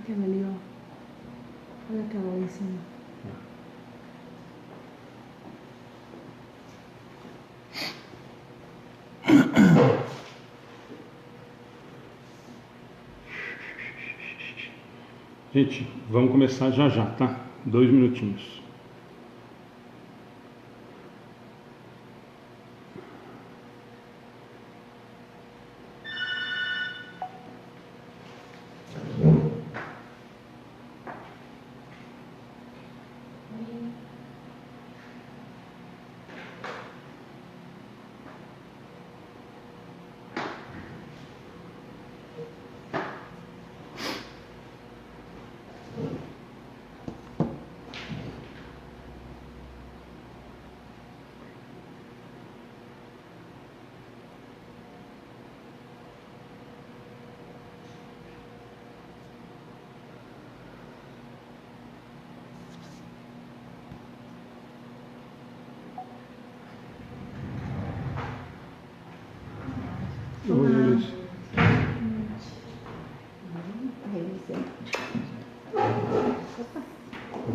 Aquela ali, ó. Olha aquela lá em cima. Gente, vamos começar já já, tá? 2 minutinhos.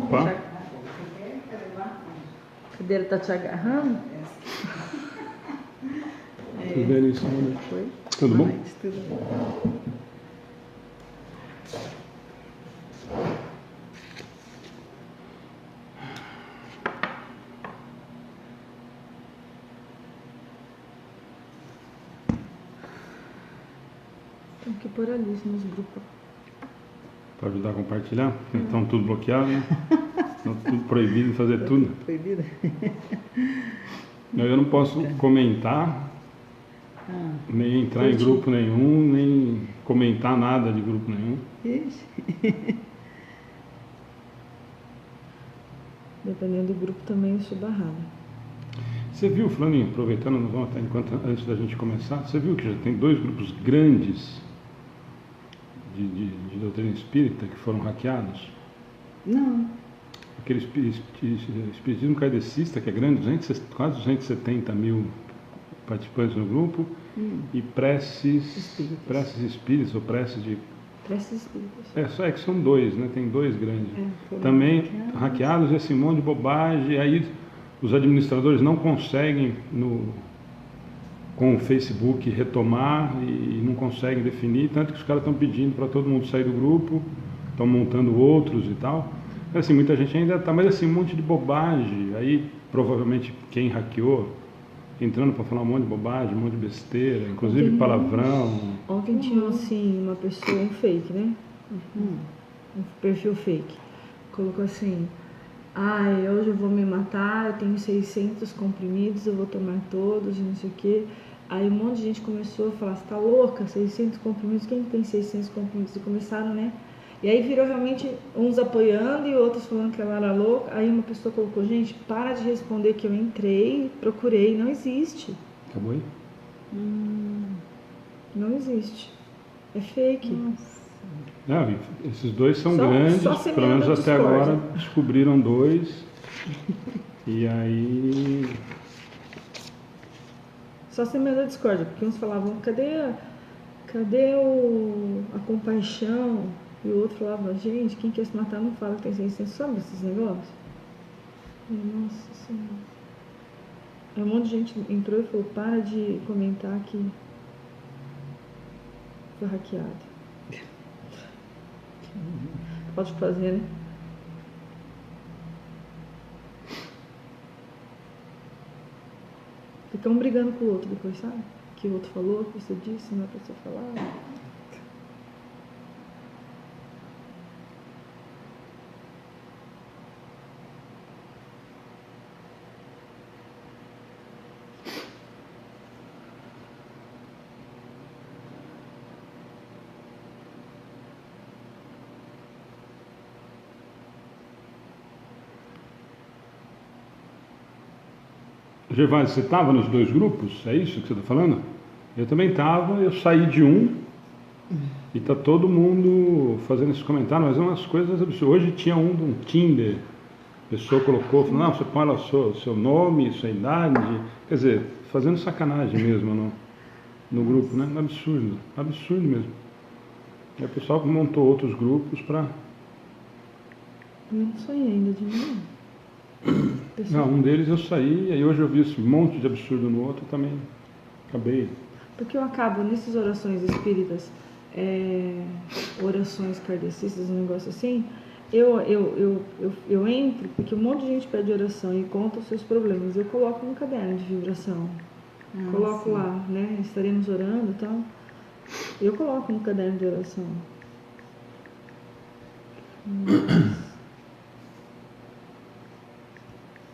Opa. A cadeira tá te agarrando? Tudo bem, isso, né? Foi? Tudo bom? Tudo bom. Tem que pôr ali nos grupos. Para ajudar a compartilhar? Então tudo bloqueado, né? Então, tudo proibido de fazer tudo. Proibido? Eu não posso comentar, nem entrar em grupo nenhum, nem comentar nada de grupo nenhum. Ixi. Dependendo do grupo também eu sou barrada. Você viu, Flaninho, aproveitando, nós vamos até antes da gente começar, você viu que já tem 2 grupos grandes de doutrina espírita que foram hackeados? Não. Aquele espiritismo kardecista, que é grande, quase 270 mil participantes no grupo, e preces espíritas, ou preces de... Preces espíritas. É que são 2, né? Tem 2 grandes. Também hackeados, esse monte de bobagem, aí os administradores não conseguem com o Facebook retomar e não conseguem definir, tanto que os caras estão pedindo para todo mundo sair do grupo, estão montando outros e tal. Assim, muita gente ainda está, mas assim, um monte de bobagem. Aí provavelmente quem hackeou, entrando para falar um monte de bobagem, um monte de besteira, inclusive palavrão. Ontem tinha assim, uma pessoa, um fake, né? Um perfil fake. Colocou assim: hoje eu vou me matar, eu tenho 600 comprimidos, eu vou tomar todos e não sei o quê. Aí um monte de gente começou a falar: você tá louca? 600 comprimidos? Quem tem 600 comprimidos? E começaram, né? E aí virou realmente uns apoiando e outros falando que ela era louca. Aí uma pessoa colocou: gente, para de responder que eu entrei, procurei, não existe. Acabou aí? Não existe. É fake. Não, esses 2 são grandes, pelo menos até agora descobriram 2. E aí... Só semeando a discórdia, porque uns falavam: cadê a compaixão? E o outro falava: gente, quem quer se matar não fala que tem 600. Sabe esses negócios? Nossa Senhora. Aí um monte de gente entrou e falou: para de comentar que foi hackeado. Pode fazer, né? Fica um brigando com o outro depois, sabe? Que o outro falou, que você disse, não é pra você falar. Gervásio, você estava nos 2 grupos? É isso que você está falando? Eu também estava, eu saí de um e está todo mundo fazendo esse comentário, mas é umas coisas absurdas. Hoje tinha um de um Tinder, a pessoa colocou, falou: não, você põe lá o seu nome, sua idade, quer dizer, fazendo sacanagem mesmo no grupo, né? Absurdo mesmo. E o pessoal montou outros grupos para... Eu não saí ainda de nenhum. Não, um deles eu saí, aí hoje eu vi esse monte de absurdo no outro também. Acabei. Porque eu acabo, nessas orações espíritas, orações kardecistas, um negócio assim, eu entro, porque um monte de gente pede oração e conta os seus problemas. Eu coloco no caderno de vibração. Coloco sim. Lá, né? Estaremos orando e tal. Eu coloco no caderno de oração.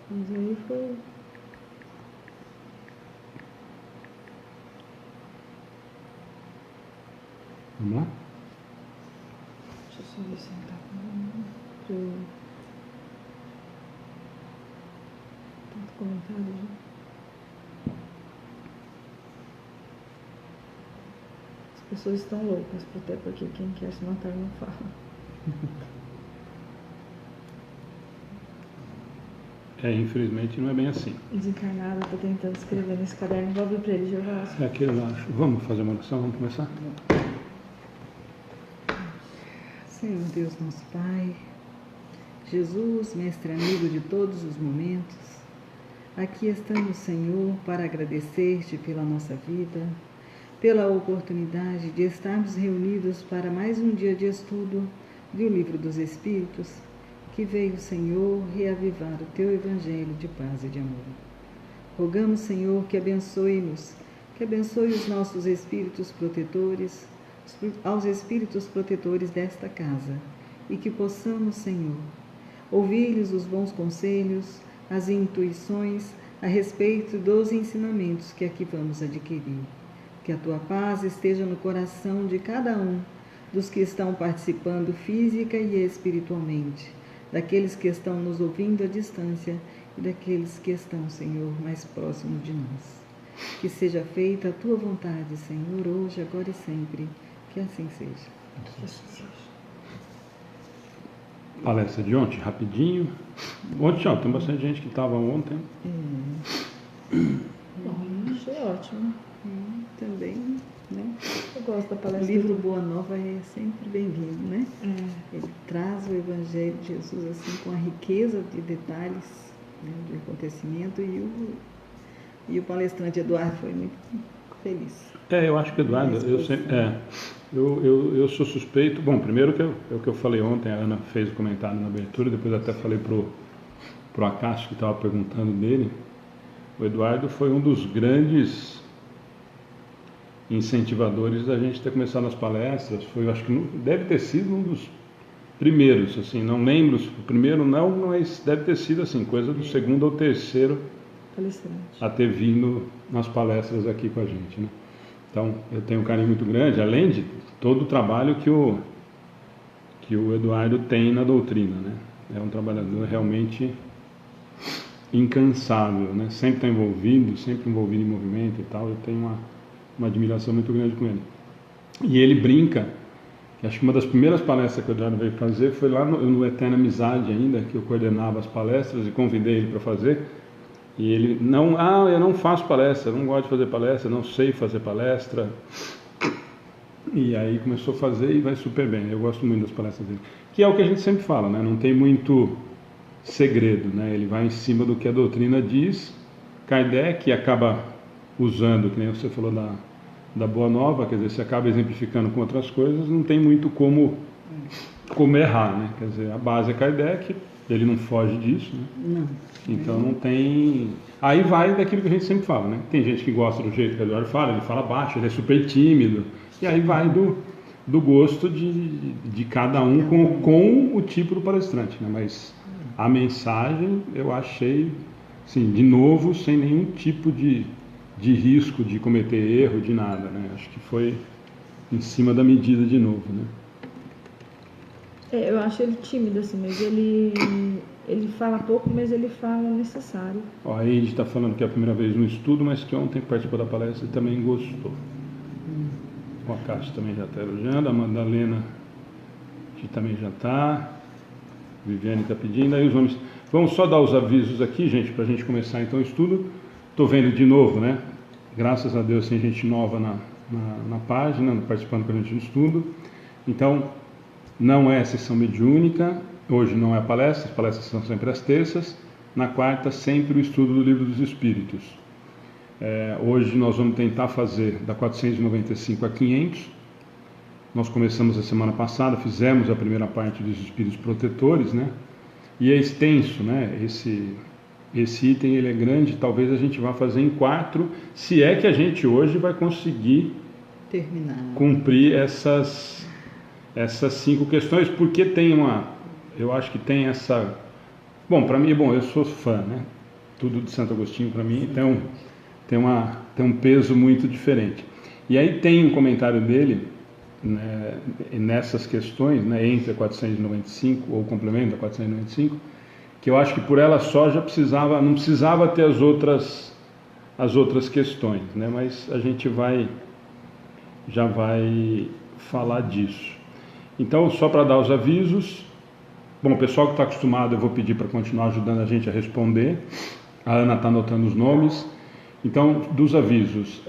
Mas aí foi... Vamos lá? Deixa eu só ver se tá com tanto comentário já. As pessoas estão loucas, até porque quem quer se matar não fala. Infelizmente não é bem assim. Desencarnada, tá tentando escrever nesse caderno. Vou abrir para ele, Gervásio. É aquele lá. Vamos fazer uma oração? Vamos começar? Senhor Deus, nosso Pai, Jesus, mestre amigo de todos os momentos, aqui estamos, Senhor, para agradecer-te pela nossa vida, pela oportunidade de estarmos reunidos para mais um dia de estudo do Livro dos Espíritos, que veio, Senhor, reavivar o Teu Evangelho de paz e de amor. Rogamos, Senhor, que abençoe-nos, que abençoe os nossos espíritos protetores, aos espíritos protetores desta casa, e que possamos, Senhor, ouvir-lhes os bons conselhos, as intuições a respeito dos ensinamentos que aqui vamos adquirir. Que a Tua paz esteja no coração de cada um dos que estão participando física e espiritualmente, daqueles que estão nos ouvindo à distância e daqueles que estão, Senhor, mais próximos de nós. Que seja feita a Tua vontade, Senhor, hoje, agora e sempre. Que assim seja. Que assim seja. Palestra de ontem, rapidinho. Ontem, ó, tem bastante gente que estava ontem. Bom, achei ótimo. Também, né? Eu gosto da palestra. O livro Boa Nova é sempre bem-vindo, né? Ele traz o Evangelho de Jesus assim com a riqueza de detalhes, né, de acontecimento, e o palestrante Eduardo foi muito feliz. Eu acho que Eduardo, eu sou suspeito. Bom, primeiro que o que eu falei ontem, a Ana fez o comentário na abertura, depois até falei pro Acácio que estava perguntando dele. O Eduardo foi um dos grandes incentivadores da gente ter começado as palestras. Foi, eu acho que deve ter sido um dos primeiros, assim, não lembro se o primeiro não, mas deve ter sido assim, coisa do segundo ou terceiro palestrante a ter vindo nas palestras aqui com a gente, né? Então, eu tenho um carinho muito grande, além de todo o trabalho que o Eduardo tem na doutrina, né? É um trabalhador realmente incansável, né? Sempre está sempre envolvido em movimento e tal. Eu tenho uma admiração muito grande com ele. E ele brinca, que acho que uma das primeiras palestras que o Eduardo veio fazer foi lá no Eterna Amizade ainda, que eu coordenava as palestras e convidei ele para fazer. E ele, eu não faço palestra, eu não gosto de fazer palestra, não sei fazer palestra. E aí começou a fazer e vai super bem. Eu gosto muito das palestras dele. Que é o que a gente sempre fala, né? Não tem muito segredo, né? Ele vai em cima do que a doutrina diz. Kardec acaba usando, que nem você falou da Boa Nova, quer dizer, você acaba exemplificando com outras coisas, não tem muito como errar, né? Quer dizer, a base é Kardec, ele não foge disso, né? Não. Então não tem... Aí vai daquilo que a gente sempre fala, né? Tem gente que gosta do jeito que o Eduardo fala, ele fala baixo, ele é super tímido, e aí vai do gosto de cada um com o tipo do palestrante, né? Mas a mensagem eu achei, assim, de novo, sem nenhum tipo de risco de cometer erro, de nada, né? Acho que foi em cima da medida de novo, né? Eu acho ele tímido, assim, mas ele fala pouco, mas ele fala o necessário. Ó, a Eide está falando que é a primeira vez no estudo, mas que ontem participou da palestra e também gostou. O Acácio também já está elogiando, a Madalena que também já está, Viviane está pedindo, aí os nomes. Vamos só dar os avisos aqui, gente, para a gente começar então o estudo. Estou vendo de novo, né? Graças a Deus tem gente nova na página, participando com a gente do estudo. Então, não é sessão mediúnica, hoje não é palestra, as palestras são sempre às terças, na quarta sempre o estudo do Livro dos Espíritos. Hoje nós vamos tentar fazer da 495 a 500, nós começamos a semana passada, fizemos a primeira parte dos Espíritos Protetores, né? E é extenso, né? Esse item ele é grande, talvez a gente vá fazer em 4, se é que a gente hoje vai conseguir cumprir essas 5 questões, porque eu acho que tem essa, para mim, eu sou fã, né? Tudo de Santo Agostinho para mim tem um peso muito diferente. E aí tem um comentário dele, né, nessas questões, né, entre a 495 ou o complemento da 495, que eu acho que por ela só não precisava ter as outras questões, né, mas a gente já vai falar disso. Então, só para dar os avisos, o pessoal que está acostumado, eu vou pedir para continuar ajudando a gente a responder. A Ana está anotando os nomes. Então, dos avisos,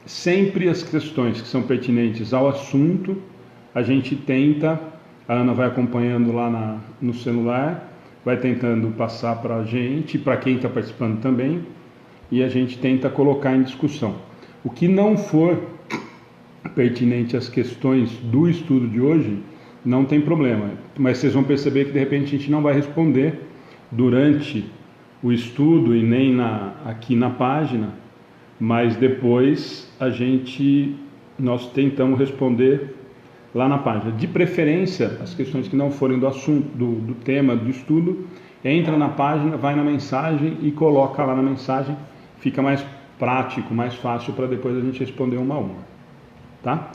sempre as questões que são pertinentes ao assunto, a gente tenta, a Ana vai acompanhando lá no celular, vai tentando passar para a gente, para quem está participando também, e a gente tenta colocar em discussão. O que não for pertinente às questões do estudo de hoje, não tem problema, mas vocês vão perceber que de repente a gente não vai responder durante o estudo e nem aqui na página, mas depois nós tentamos responder lá na página. De preferência, as questões que não forem do assunto, do tema do estudo, entra na página, vai na mensagem e coloca lá na mensagem, fica mais prático, mais fácil para depois a gente responder uma a uma. Tá?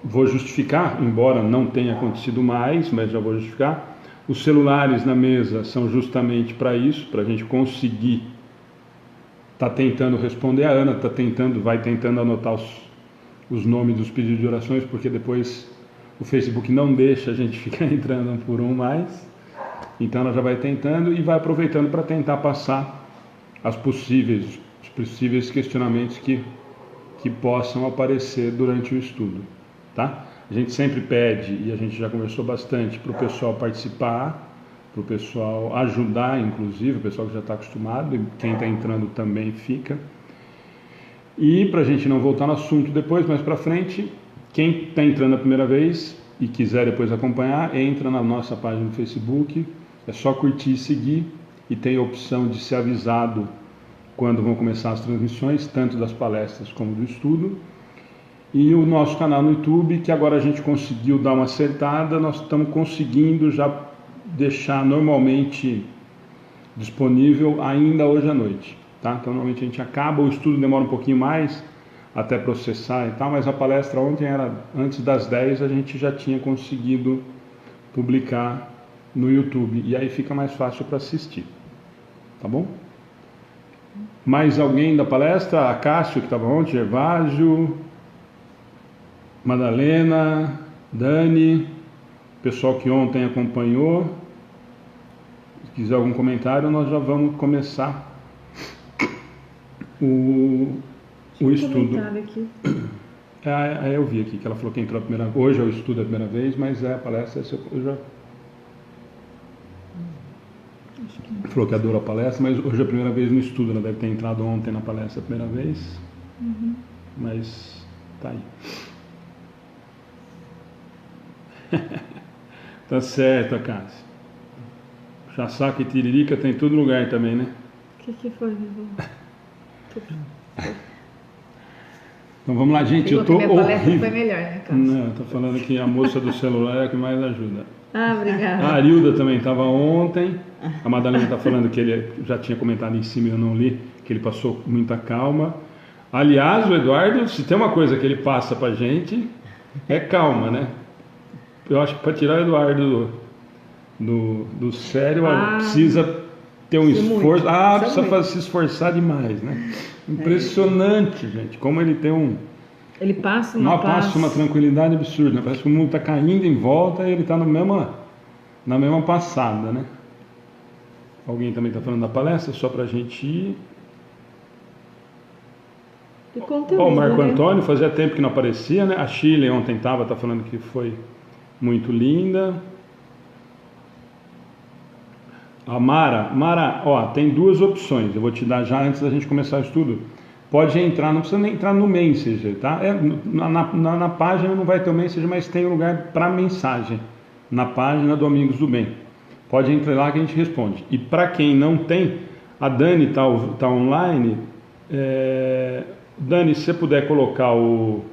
Vou justificar, embora não tenha acontecido mais, mas já vou justificar. Os celulares na mesa são justamente para isso, para a gente conseguir estar tentando responder. A Ana vai tentando anotar os nomes dos pedidos de orações, porque depois o Facebook não deixa a gente ficar entrando um por um mais. Então ela já vai tentando e vai aproveitando para tentar passar os possíveis questionamentos que possam aparecer durante o estudo, tá? A gente sempre pede, e a gente já conversou bastante, para o pessoal participar, para o pessoal ajudar, inclusive, o pessoal que já está acostumado, e quem está entrando também fica. E para a gente não voltar no assunto depois, mais para frente, quem está entrando a primeira vez e quiser depois acompanhar, entra na nossa página no Facebook, é só curtir e seguir, e tem a opção de ser avisado quando vão começar as transmissões, tanto das palestras como do estudo. E o nosso canal no YouTube, que agora a gente conseguiu dar uma acertada, nós estamos conseguindo já deixar normalmente disponível ainda hoje à noite. Tá? Então, normalmente a gente acaba, o estudo demora um pouquinho mais até processar e tal, mas a palestra ontem era antes das 10, a gente já tinha conseguido publicar no YouTube. E aí fica mais fácil para assistir. Tá bom? Mais alguém da palestra? A Cássio, que estava ontem, Gervásio, Madalena, Dani, pessoal que ontem acompanhou. Se quiser algum comentário, nós já vamos começar o estudo. Aqui. Eu vi aqui que ela falou que entrou a primeira vez. Hoje é o estudo a primeira vez, mas a palestra eu já... Falou que adora a palestra, mas hoje é a primeira vez no estudo. Ela deve ter entrado ontem na palestra a primeira vez. Mas tá aí. Tá certo, Cássio. Chassaca e tiririca tem em todo lugar também, né? O que foi, vovô? Então vamos lá, gente. Eu tô minha palestra foi melhor, né, Cássio? Não, tô falando que a moça do celular é a que mais ajuda. Obrigada. A Arilda também estava ontem. A Madalena está falando que ele já tinha comentado em cima e eu não li, que ele passou com muita calma. Aliás, o Eduardo, se tem uma coisa que ele passa pra gente, é calma, né? Eu acho que para tirar o Eduardo do sério, precisa ter um esforço. Precisa se esforçar demais, né? Impressionante, gente, como ele tem Ele passa uma tranquilidade absurda, né? Parece que o mundo está caindo em volta e ele está na mesma passada, né? Alguém também está falando da palestra, só para a gente ir. de conteúdo. Ó, o Marco né? Antônio, fazia tempo que não aparecia, né? A Chile ontem tá falando que foi muito linda. A Mara, ó, tem duas opções, eu vou te dar já antes da gente começar o estudo. Pode entrar, não precisa nem entrar no Messenger, tá? Na página não vai ter o Messenger, mas tem um lugar para mensagem, na página do Amigos do Bem. Pode entrar lá que a gente responde. E para quem não tem, a Dani tá online. Dani, se você puder colocar o...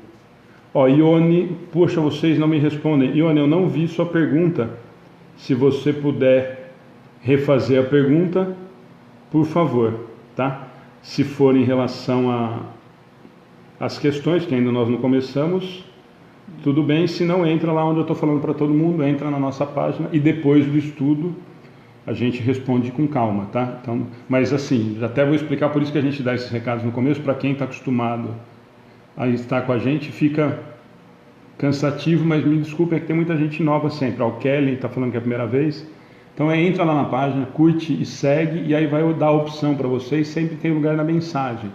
Ó, Ione, poxa, vocês não me respondem. Ione, eu não vi sua pergunta. Se você puder refazer a pergunta, por favor, tá? Se for em relação às questões, que ainda nós não começamos, tudo bem. Se não, entra lá onde eu estou falando para todo mundo, entra na nossa página e depois do estudo a gente responde com calma, tá? Então, mas assim, até vou explicar, por isso que a gente dá esses recados no começo, para quem está acostumado a estar com a gente, fica cansativo, mas me desculpem, é que tem muita gente nova sempre. O Kelly está falando que é a primeira vez. Então entra lá na página, curte e segue, e aí vai dar a opção para vocês, sempre tem lugar na mensagem.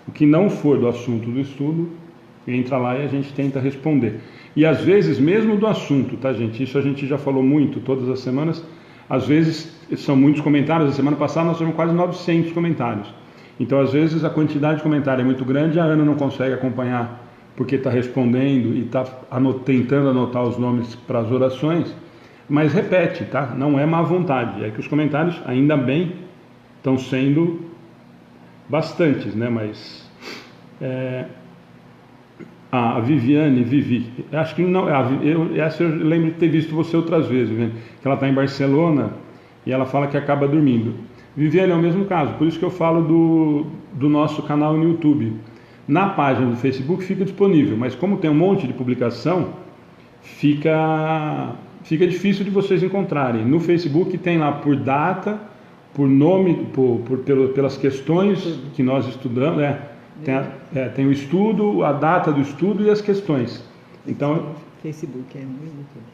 O que não for do assunto do estudo, entra lá e a gente tenta responder. E às vezes, mesmo do assunto, tá, gente? Isso a gente já falou muito todas as semanas. Às vezes são muitos comentários. A semana passada nós tivemos quase 900 comentários. Então às vezes a quantidade de comentário é muito grande, a Ana não consegue acompanhar porque está respondendo e está tentando anotar os nomes para as orações. Mas repete, tá? Não é má vontade. É que os comentários, ainda bem, estão sendo bastantes, né? Mas a Viviane, acho que não, essa eu lembro de ter visto você outras vezes, Viviane, que ela está em Barcelona e ela fala que acaba dormindo. Viviane é o mesmo caso, por isso que eu falo do nosso canal no YouTube. Na página do Facebook fica disponível, mas como tem um monte de publicação, fica difícil de vocês encontrarem. No Facebook tem lá por data, por nome, pelas questões que nós estudamos, tem o estudo, a data do estudo e as questões. Então, Facebook é no YouTube.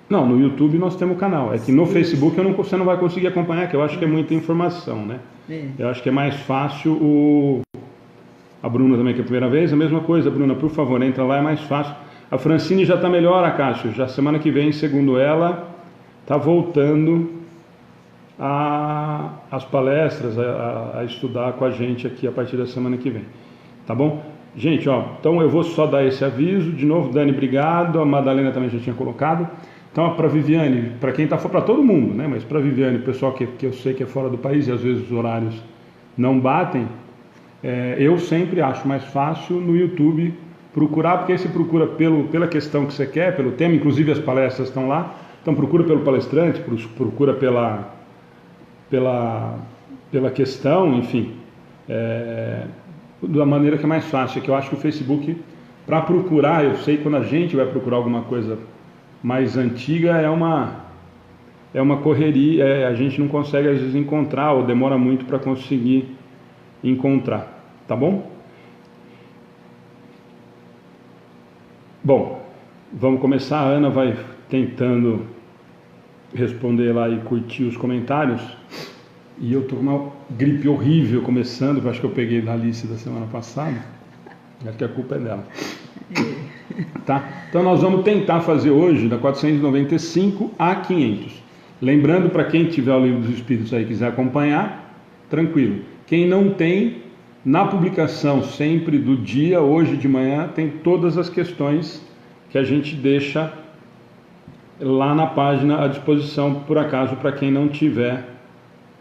Não, no YouTube nós temos o canal. É que no Facebook você não vai conseguir acompanhar, que eu acho que é muita informação, né? Eu acho que é mais fácil a Bruna também, que é a primeira vez, a mesma coisa, Bruna, por favor, entra lá, é mais fácil. A Francine já está melhor, a Cássio, já semana que vem, segundo ela, está voltando às palestras, a estudar com a gente aqui a partir da semana que vem, tá bom? Gente, ó, então eu vou só dar esse aviso, de novo, Dani, obrigado, a Madalena também já tinha colocado. Então, para a Viviane, para quem está fora, para todo mundo, né? Mas para a Viviane, o pessoal que eu sei que é fora do país e às vezes os horários não batem, eu sempre acho mais fácil no YouTube procurar, porque aí você procura pela questão que você quer, pelo tema, inclusive as palestras estão lá, então procura pelo palestrante, procura pela questão, enfim, da maneira que é mais fácil, que eu acho que o Facebook, para procurar, eu sei que quando a gente vai procurar alguma coisa mais antiga, é uma correria, a gente não consegue às vezes encontrar, ou demora muito para conseguir encontrar, tá bom? Bom, vamos começar. A Ana vai tentando responder lá e curtir os comentários. E eu estou com uma gripe horrível começando, porque eu acho que eu peguei da Alice da semana passada. Acho que a culpa é dela. Tá? Então nós vamos tentar fazer hoje da 495 a 500. Lembrando, para quem tiver o Livro dos Espíritos aí e quiser acompanhar, tranquilo. Quem não tem, na publicação sempre do dia, hoje de manhã, tem todas as questões que a gente deixa lá na página à disposição, por acaso, para quem não tiver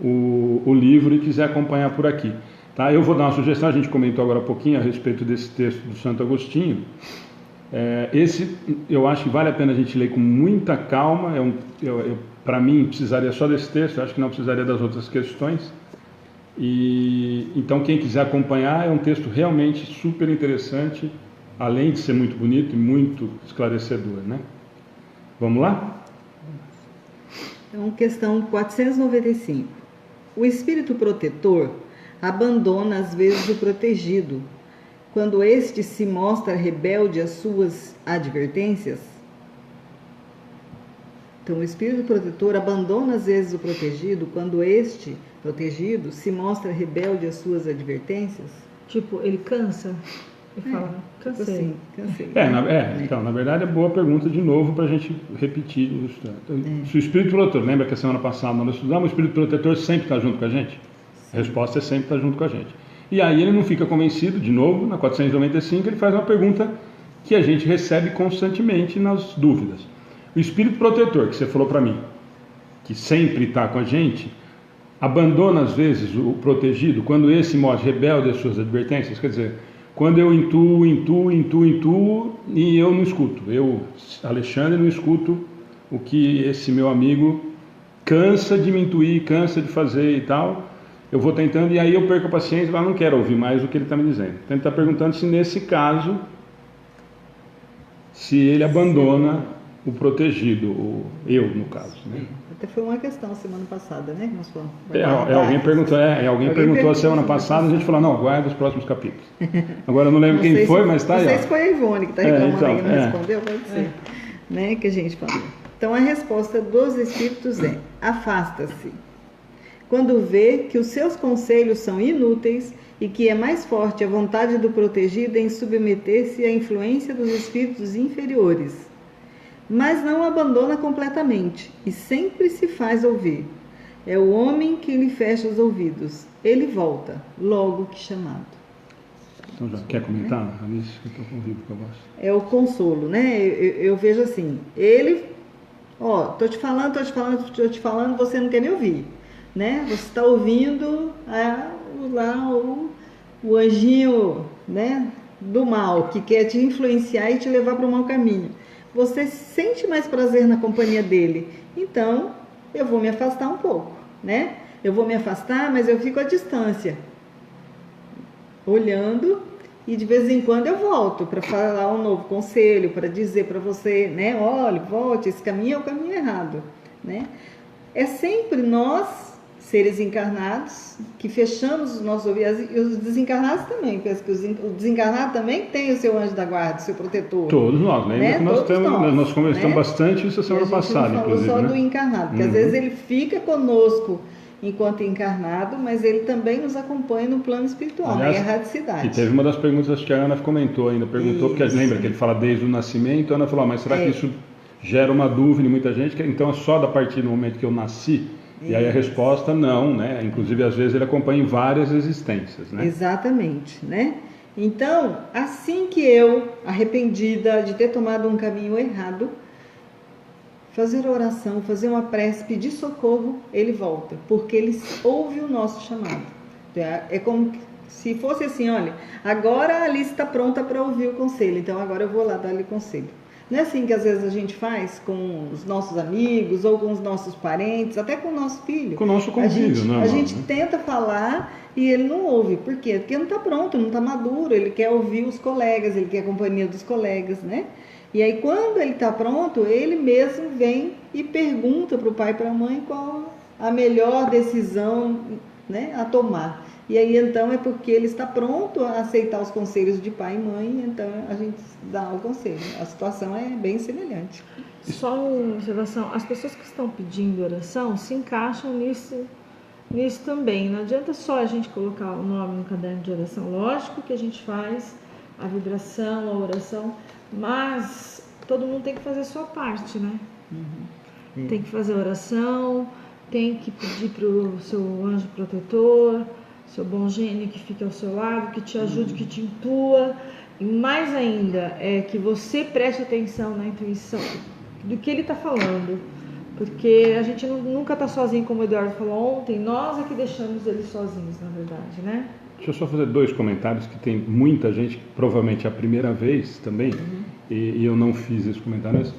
o livro e quiser acompanhar por aqui. Tá? Eu vou dar uma sugestão, a gente comentou agora há pouquinho a respeito desse texto do Santo Agostinho. Esse eu acho que vale a pena a gente ler com muita calma. Para mim, precisaria só desse texto, eu acho que não precisaria das outras questões. Então, quem quiser acompanhar, é um texto realmente super interessante, além de ser muito bonito e muito esclarecedor, né? Vamos lá? Então, questão 495. O espírito protetor abandona às vezes o protegido, quando este se mostra rebelde às suas advertências? Então, o espírito protetor abandona às vezes o protegido, quando este protegido se mostra rebelde às suas advertências? Tipo, ele cansa? Ele fala, cansei. Assim, cansei. Então, na verdade, é boa pergunta de novo para a gente repetir. Se o Espírito Protetor, lembra que a semana passada nós estudamos, o Espírito Protetor sempre está junto com a gente? A resposta é sempre estar junto com a gente. E aí ele não fica convencido, de novo, na 495, ele faz uma pergunta que a gente recebe constantemente nas dúvidas. O Espírito Protetor, que você falou para mim, que sempre está com a gente, abandona às vezes o protegido quando esse morre rebelde às suas advertências, quer dizer, quando eu intuo e eu não escuto. Eu, Alexandre, não escuto o que esse meu amigo cansa de me intuir, cansa de fazer e tal. Eu vou tentando e aí eu perco a paciência e não quero ouvir mais o que ele está me dizendo. Então ele está perguntando se nesse caso, se ele abandona o protegido, eu no caso. Né? Até foi uma questão semana passada, né? Alguém perguntou a semana passada, a gente falou, não, aguarda os próximos capítulos. Agora eu não lembro quem foi, mas está aí. Não sei se foi a Ivone que está reclamando aí, não respondeu, pode ser. Né, que a gente falou. Então a resposta dos Espíritos é: afasta-se. Quando vê que os seus conselhos são inúteis e que é mais forte a vontade do protegido em submeter-se à influência dos espíritos inferiores, mas não abandona completamente e sempre se faz ouvir. É o homem que lhe fecha os ouvidos. Ele volta, logo que chamado. Então já quer comentar, Alice, que eu estou convido com a voz? É o consolo, né? Eu vejo assim, ele, tô te falando, você não quer me ouvir. Né? Você está ouvindo lá o anjinho, né, do mal, que quer te influenciar e te levar para o mau caminho. Você sente mais prazer na companhia dele. Então, eu vou me afastar um pouco, né? Eu vou me afastar, mas eu fico à distância, olhando, e de vez em quando eu volto para falar um novo conselho, para dizer para você, né, olha, volte, esse caminho é o caminho errado, né? É sempre nós, seres encarnados, que fechamos os nossos ouvidos, e os desencarnados também, porque o desencarnado também tem o seu anjo da guarda, o seu protetor. Todos nós, lembra, né? Que nós conversamos, né, bastante isso a semana passada, inclusive. Não falou só do encarnado, porque às vezes ele fica conosco enquanto encarnado, mas ele também nos acompanha no plano espiritual, na erradicidade. E teve uma das perguntas, acho que a Ana comentou ainda, porque lembra que ele fala desde o nascimento, a Ana falou, mas será que isso gera uma dúvida em muita gente, que então é só da partir do momento que eu nasci? E aí a resposta não, né? Inclusive às vezes ele acompanha em várias existências, né? Exatamente, né? Então, assim que eu, arrependida de ter tomado um caminho errado, fazer oração, fazer uma prece, pedir socorro, ele volta, porque ele ouve o nosso chamado. É como se fosse assim, olha, agora a Alice está pronta para ouvir o conselho, então agora eu vou lá dar-lhe conselho. Não é assim que às vezes a gente faz com os nossos amigos ou com os nossos parentes, até com o nosso filho. Com o nosso convívio, a gente tenta falar e ele não ouve. Por quê? Porque não está pronto, não está maduro, ele quer ouvir os colegas, ele quer a companhia dos colegas, né? E aí quando ele está pronto, ele mesmo vem e pergunta para o pai e para a mãe qual a melhor decisão, né, a tomar. E aí, então, é porque ele está pronto a aceitar os conselhos de pai e mãe, então a gente dá o conselho. A situação é bem semelhante. Só uma observação, as pessoas que estão pedindo oração se encaixam nisso também. Não adianta só a gente colocar o nome no caderno de oração. Lógico que a gente faz a vibração, a oração, mas todo mundo tem que fazer a sua parte, né? Tem que fazer oração, tem que pedir para o seu anjo protetor, seu bom gênio que fica ao seu lado, que te ajude, que te intua. E mais ainda, é que você preste atenção na intuição do que ele está falando. Porque a gente nunca está sozinho, como o Eduardo falou ontem, nós é que deixamos eles sozinhos, na verdade, né? Deixa eu só fazer 2 comentários, que tem muita gente, provavelmente é a primeira vez também, e eu não fiz esse comentário, mas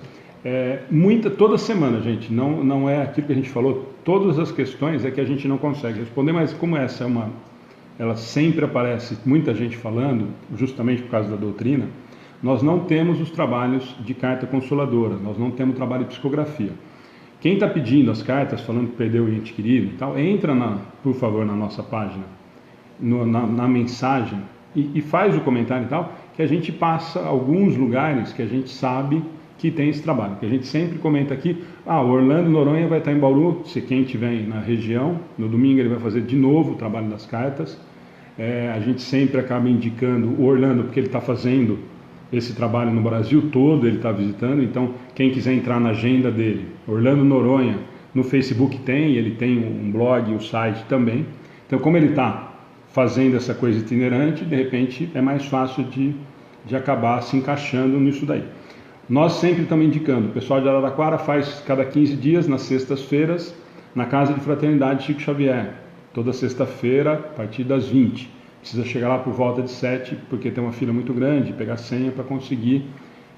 toda semana, gente, não é aquilo que a gente falou, todas as questões é que a gente não consegue responder, mas como essa ela sempre aparece, muita gente falando, justamente por causa da doutrina, nós não temos os trabalhos de carta consoladora, nós não temos trabalho de psicografia. Quem está pedindo as cartas, falando que perdeu o ente querido e tal, entra, por favor, na nossa página, na mensagem, e faz o comentário e tal, que a gente passa alguns lugares que a gente sabe que tem esse trabalho, que a gente sempre comenta aqui, o Orlando Noronha vai estar em Bauru, se quem estiver na região, no domingo ele vai fazer de novo o trabalho das cartas, A gente sempre acaba indicando o Orlando, porque ele está fazendo esse trabalho no Brasil todo, ele está visitando. Então, quem quiser entrar na agenda dele, Orlando Noronha, no Facebook ele tem um blog, um site também. Então, como ele está fazendo essa coisa itinerante, de repente é mais fácil de acabar se encaixando nisso daí. Nós sempre estamos indicando, o pessoal de Araraquara faz cada 15 dias, nas sextas-feiras, na Casa de Fraternidade Chico Xavier, toda sexta-feira, a partir das 20. Precisa chegar lá por volta de 7, porque tem uma fila muito grande, pegar senha para conseguir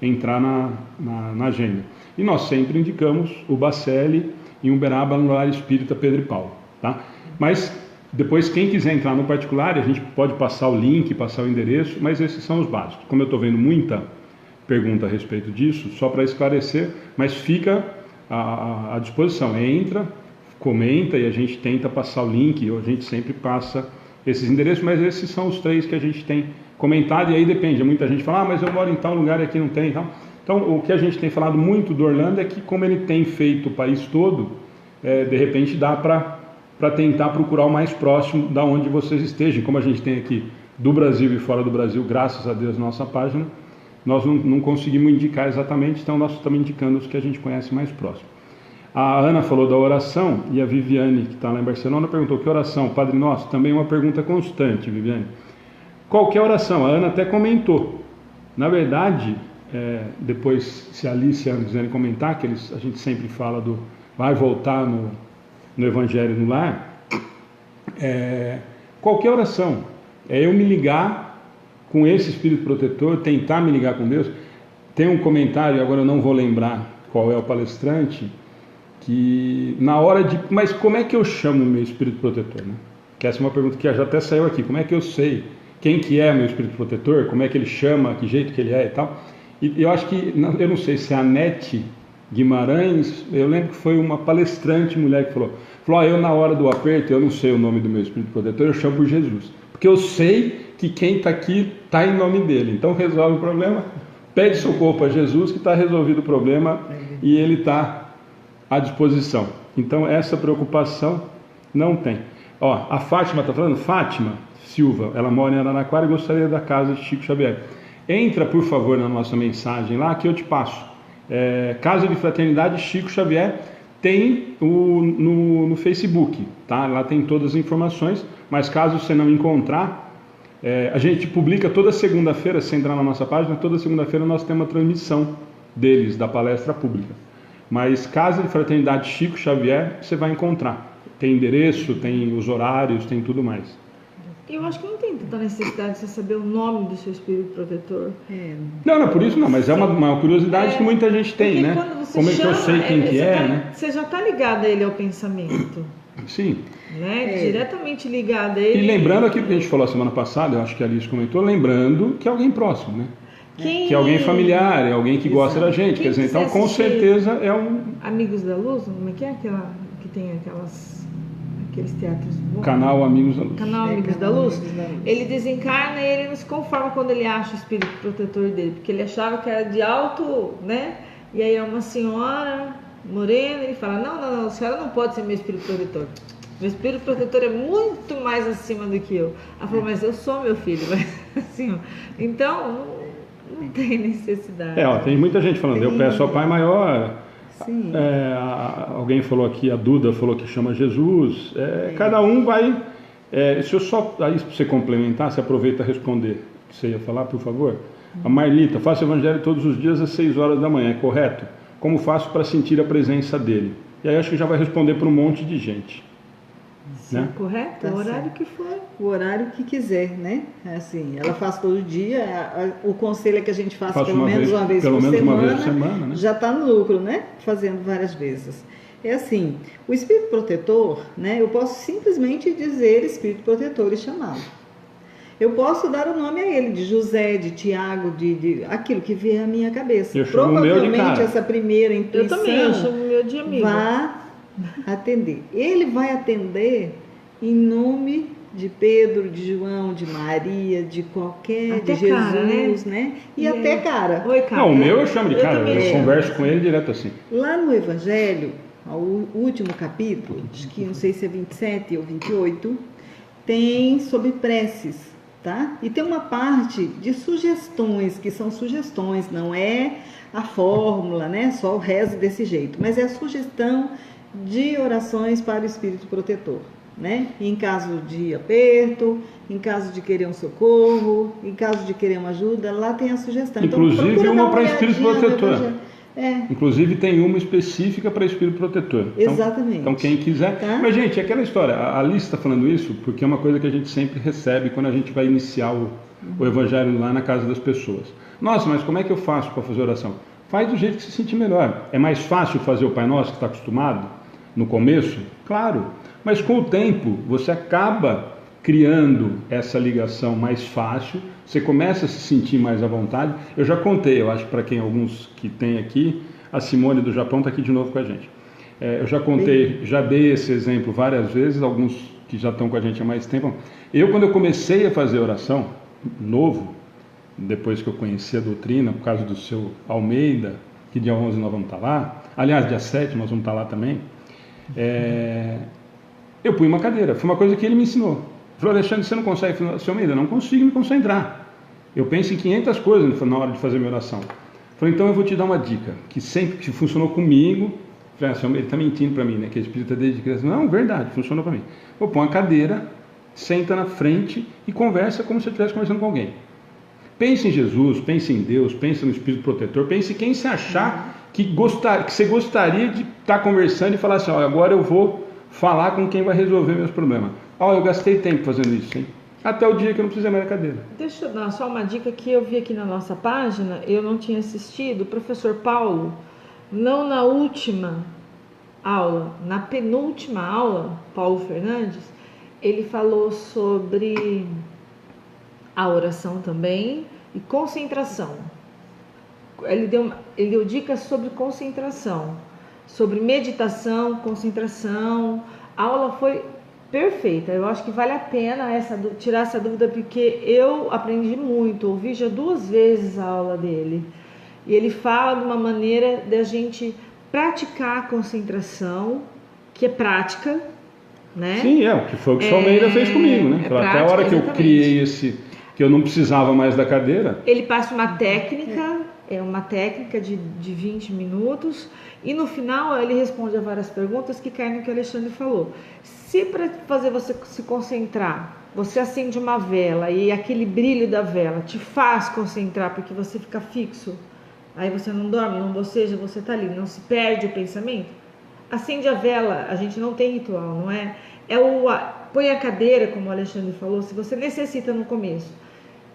entrar na agenda. E nós sempre indicamos o Bacelli em Uberaba, no Lar Espírita Pedro e Paulo. Tá? Mas depois, quem quiser entrar no particular, a gente pode passar o link, passar o endereço, mas esses são os básicos. Como eu estou vendo muita pergunta a respeito disso, só para esclarecer, mas fica à disposição. Entra, comenta e a gente tenta passar o link, ou a gente sempre passa esses endereços, mas esses são os 3 que a gente tem comentado, e aí depende. Muita gente fala, mas eu moro em tal lugar e aqui não tem e tal. Então, o que a gente tem falado muito do Orlando é que, como ele tem feito o país todo, de repente dá para tentar procurar o mais próximo da onde vocês estejam. Como a gente tem aqui do Brasil e fora do Brasil, graças a Deus, nossa página, nós não conseguimos indicar exatamente, então nós estamos indicando os que a gente conhece mais próximo. A Ana falou da oração, e a Viviane, que está lá em Barcelona, perguntou: que oração, Padre Nosso? Também uma pergunta constante, Viviane. Qualquer oração, a Ana até comentou. Na verdade, depois, se a Alice e a Ana quiserem comentar, que a gente sempre fala vai voltar no Evangelho no Lar, qualquer oração, eu me ligar com esse Espírito Protetor, tentar me ligar com Deus. Tem um comentário, agora eu não vou lembrar qual é o palestrante, que na hora de... Mas como é que eu chamo o meu Espírito Protetor? Né? Que essa é uma pergunta que já até saiu aqui. Como é que eu sei quem que é meu Espírito Protetor? Como é que ele chama? Que jeito que ele é e tal? E eu acho que... Eu não sei se é a Nete Guimarães... Eu lembro que foi uma palestrante mulher que falou, eu na hora do aperto, eu não sei o nome do meu Espírito Protetor, eu chamo por Jesus. Porque eu sei que quem está aqui está em nome dele. Então resolve o problema, pede socorro para Jesus, que está resolvido o problema e ele está à disposição. Então essa preocupação não tem. A Fátima está falando, Fátima Silva, ela mora em Araraquara e gostaria da casa de Chico Xavier. Entra, por favor, na nossa mensagem lá, que eu te passo. Casa de Fraternidade Chico Xavier, tem no Facebook, tá? Lá tem todas as informações, mas caso você não encontrar, a gente publica toda segunda-feira, se entrar na nossa página, toda segunda-feira nós temos uma transmissão deles, da palestra pública. Mas Casa de Fraternidade Chico Xavier, você vai encontrar. Tem endereço, tem os horários, tem tudo mais. Eu acho que não tem tanta necessidade de você saber o nome do seu Espírito Protetor. Não, por isso não, mas é uma curiosidade que muita gente tem, né? Como é que eu sei quem que é, né? Você já está ligado a ele ao pensamento. Sim. Né? Diretamente ligado a ele. E lembrando aquilo que a gente falou a semana passada, eu acho que a Alice comentou, lembrando que é alguém próximo, né? Que é alguém familiar, é alguém que gosta da gente. Quer dizer, então com certeza é um... Amigos da Luz, como é que é aquela que tem aqueles teatros bons? Canal Amigos da Luz. Canal Amigos da Luz. Ele desencarna e ele não se conforma quando ele acha o Espírito Protetor dele, porque ele achava que era de alto, né? E aí é uma senhora morena, ele fala, não, a senhora não pode ser meu Espírito Protetor. Meu Espírito Protetor é muito mais acima do que eu. Ela falou, mas eu sou meu filho. Mas, assim, então... Não tem necessidade. Tem muita gente falando, eu peço ao Pai Maior. Sim. Alguém falou aqui, a Duda falou que chama Jesus. Cada um vai... se eu só... Aí, para você complementar, você aproveita a responder o que você ia falar, por favor. A Marlita, faço evangelho todos os dias às 6 horas da manhã, é correto? Como faço para sentir a presença dele? E aí acho que já vai responder para um monte de gente. Sim, né? Correto, tá, o horário certo. Que for. O horário que quiser, né? Assim, ela faz todo dia, o conselho é que a gente faça pelo menos uma vez por semana, né? Já está no lucro, né? Fazendo várias vezes. É assim, o Espírito Protetor, né? Eu posso simplesmente dizer Espírito Protetor e chamá-lo. Eu posso dar o nome a ele, de José, de Tiago, de aquilo que vier à minha cabeça. Eu chamo provavelmente o meu de essa primeira intuição eu chamo o meu de amigo. Vai atender. Ele vai atender em nome de Pedro, de João, de Maria, de qualquer, até de Jesus, cara, né? E até cara. Oi, cara. Não, o meu eu chamo de cara, eu converso com ele direto assim. Lá no Evangelho, o último capítulo, acho que não sei se é 27 ou 28, tem sobre preces, tá? E tem uma parte de sugestões, que são sugestões, não é a fórmula, né? Só o rezo desse jeito, mas é a sugestão de orações para o espírito protetor, né? Em caso de aperto, em caso de querer um socorro, em caso de querer uma ajuda, lá tem a sugestão. Inclusive então, uma para espírito protetor. É. Inclusive tem uma específica para espírito protetor. Exatamente. Então quem quiser. Tá? Mas, gente, é aquela história. A Alice está falando isso porque é uma coisa que a gente sempre recebe quando a gente vai iniciar o evangelho lá na casa das pessoas. Nossa, mas como é que eu faço para fazer oração? Faz do jeito que se sentir melhor. É mais fácil fazer o Pai Nosso, que está acostumado, no começo? Claro. Mas com o tempo, você acaba criando essa ligação mais fácil, você começa a se sentir mais à vontade. Eu já contei, eu acho, para quem alguns que tem aqui, a Simone do Japão está aqui de novo com a gente. Eu já contei, já dei esse exemplo várias vezes, alguns que já estão com a gente há mais tempo. Quando eu comecei a fazer oração, novo, depois que eu conheci a doutrina, por causa do seu Almeida, que dia 11 nós vamos estar lá, aliás, dia 7 nós vamos estar lá também, eu pus uma cadeira, foi uma coisa que ele me ensinou. Ele falou: Alexandre, você não consegue, seu Almeida? Não consigo me concentrar. Eu penso em 500 coisas na hora de fazer minha oração. Eu falei: então eu vou te dar uma dica, que sempre que funcionou comigo. Eu falei: ele está mentindo para mim, né? Que é espírita desde criança. Não, verdade, funcionou para mim. Vou pôr uma cadeira, senta na frente e conversa como se eu estivesse conversando com alguém. Pense em Jesus, pense em Deus, pense no Espírito Protetor, pense em quem se achar que você gostaria de estar conversando e falar assim: olha, agora eu vou falar com quem vai resolver meus problemas. Olha, eu gastei tempo fazendo isso, hein? Até o dia que eu não precisei mais da cadeira. Deixa eu dar só uma dica que eu vi aqui na nossa página, eu não tinha assistido. O professor Paulo, não na última aula, na penúltima aula, Paulo Fernandes, ele falou sobre a oração também e concentração. Ele deu dicas sobre concentração, sobre meditação, concentração. A aula foi perfeita. Eu acho que vale a pena tirar essa dúvida, porque eu aprendi muito, ouvi já 2 vezes a aula dele. E ele fala de uma maneira da gente praticar a concentração, que é prática, né? Sim, o que foi o que o Almeida fez comigo, né? Prática, até a hora que eu criei que eu não precisava mais da cadeira. Ele passa uma técnica, uma técnica de 20 minutos, e no final ele responde a várias perguntas que caem no que o Alexandre falou. Se para fazer você se concentrar, você acende uma vela e aquele brilho da vela te faz concentrar porque você fica fixo, aí você não dorme, não boceja, você está ali, não se perde o pensamento, acende a vela. A gente não tem ritual, não é? Põe a cadeira, como o Alexandre falou. Se você necessita no começo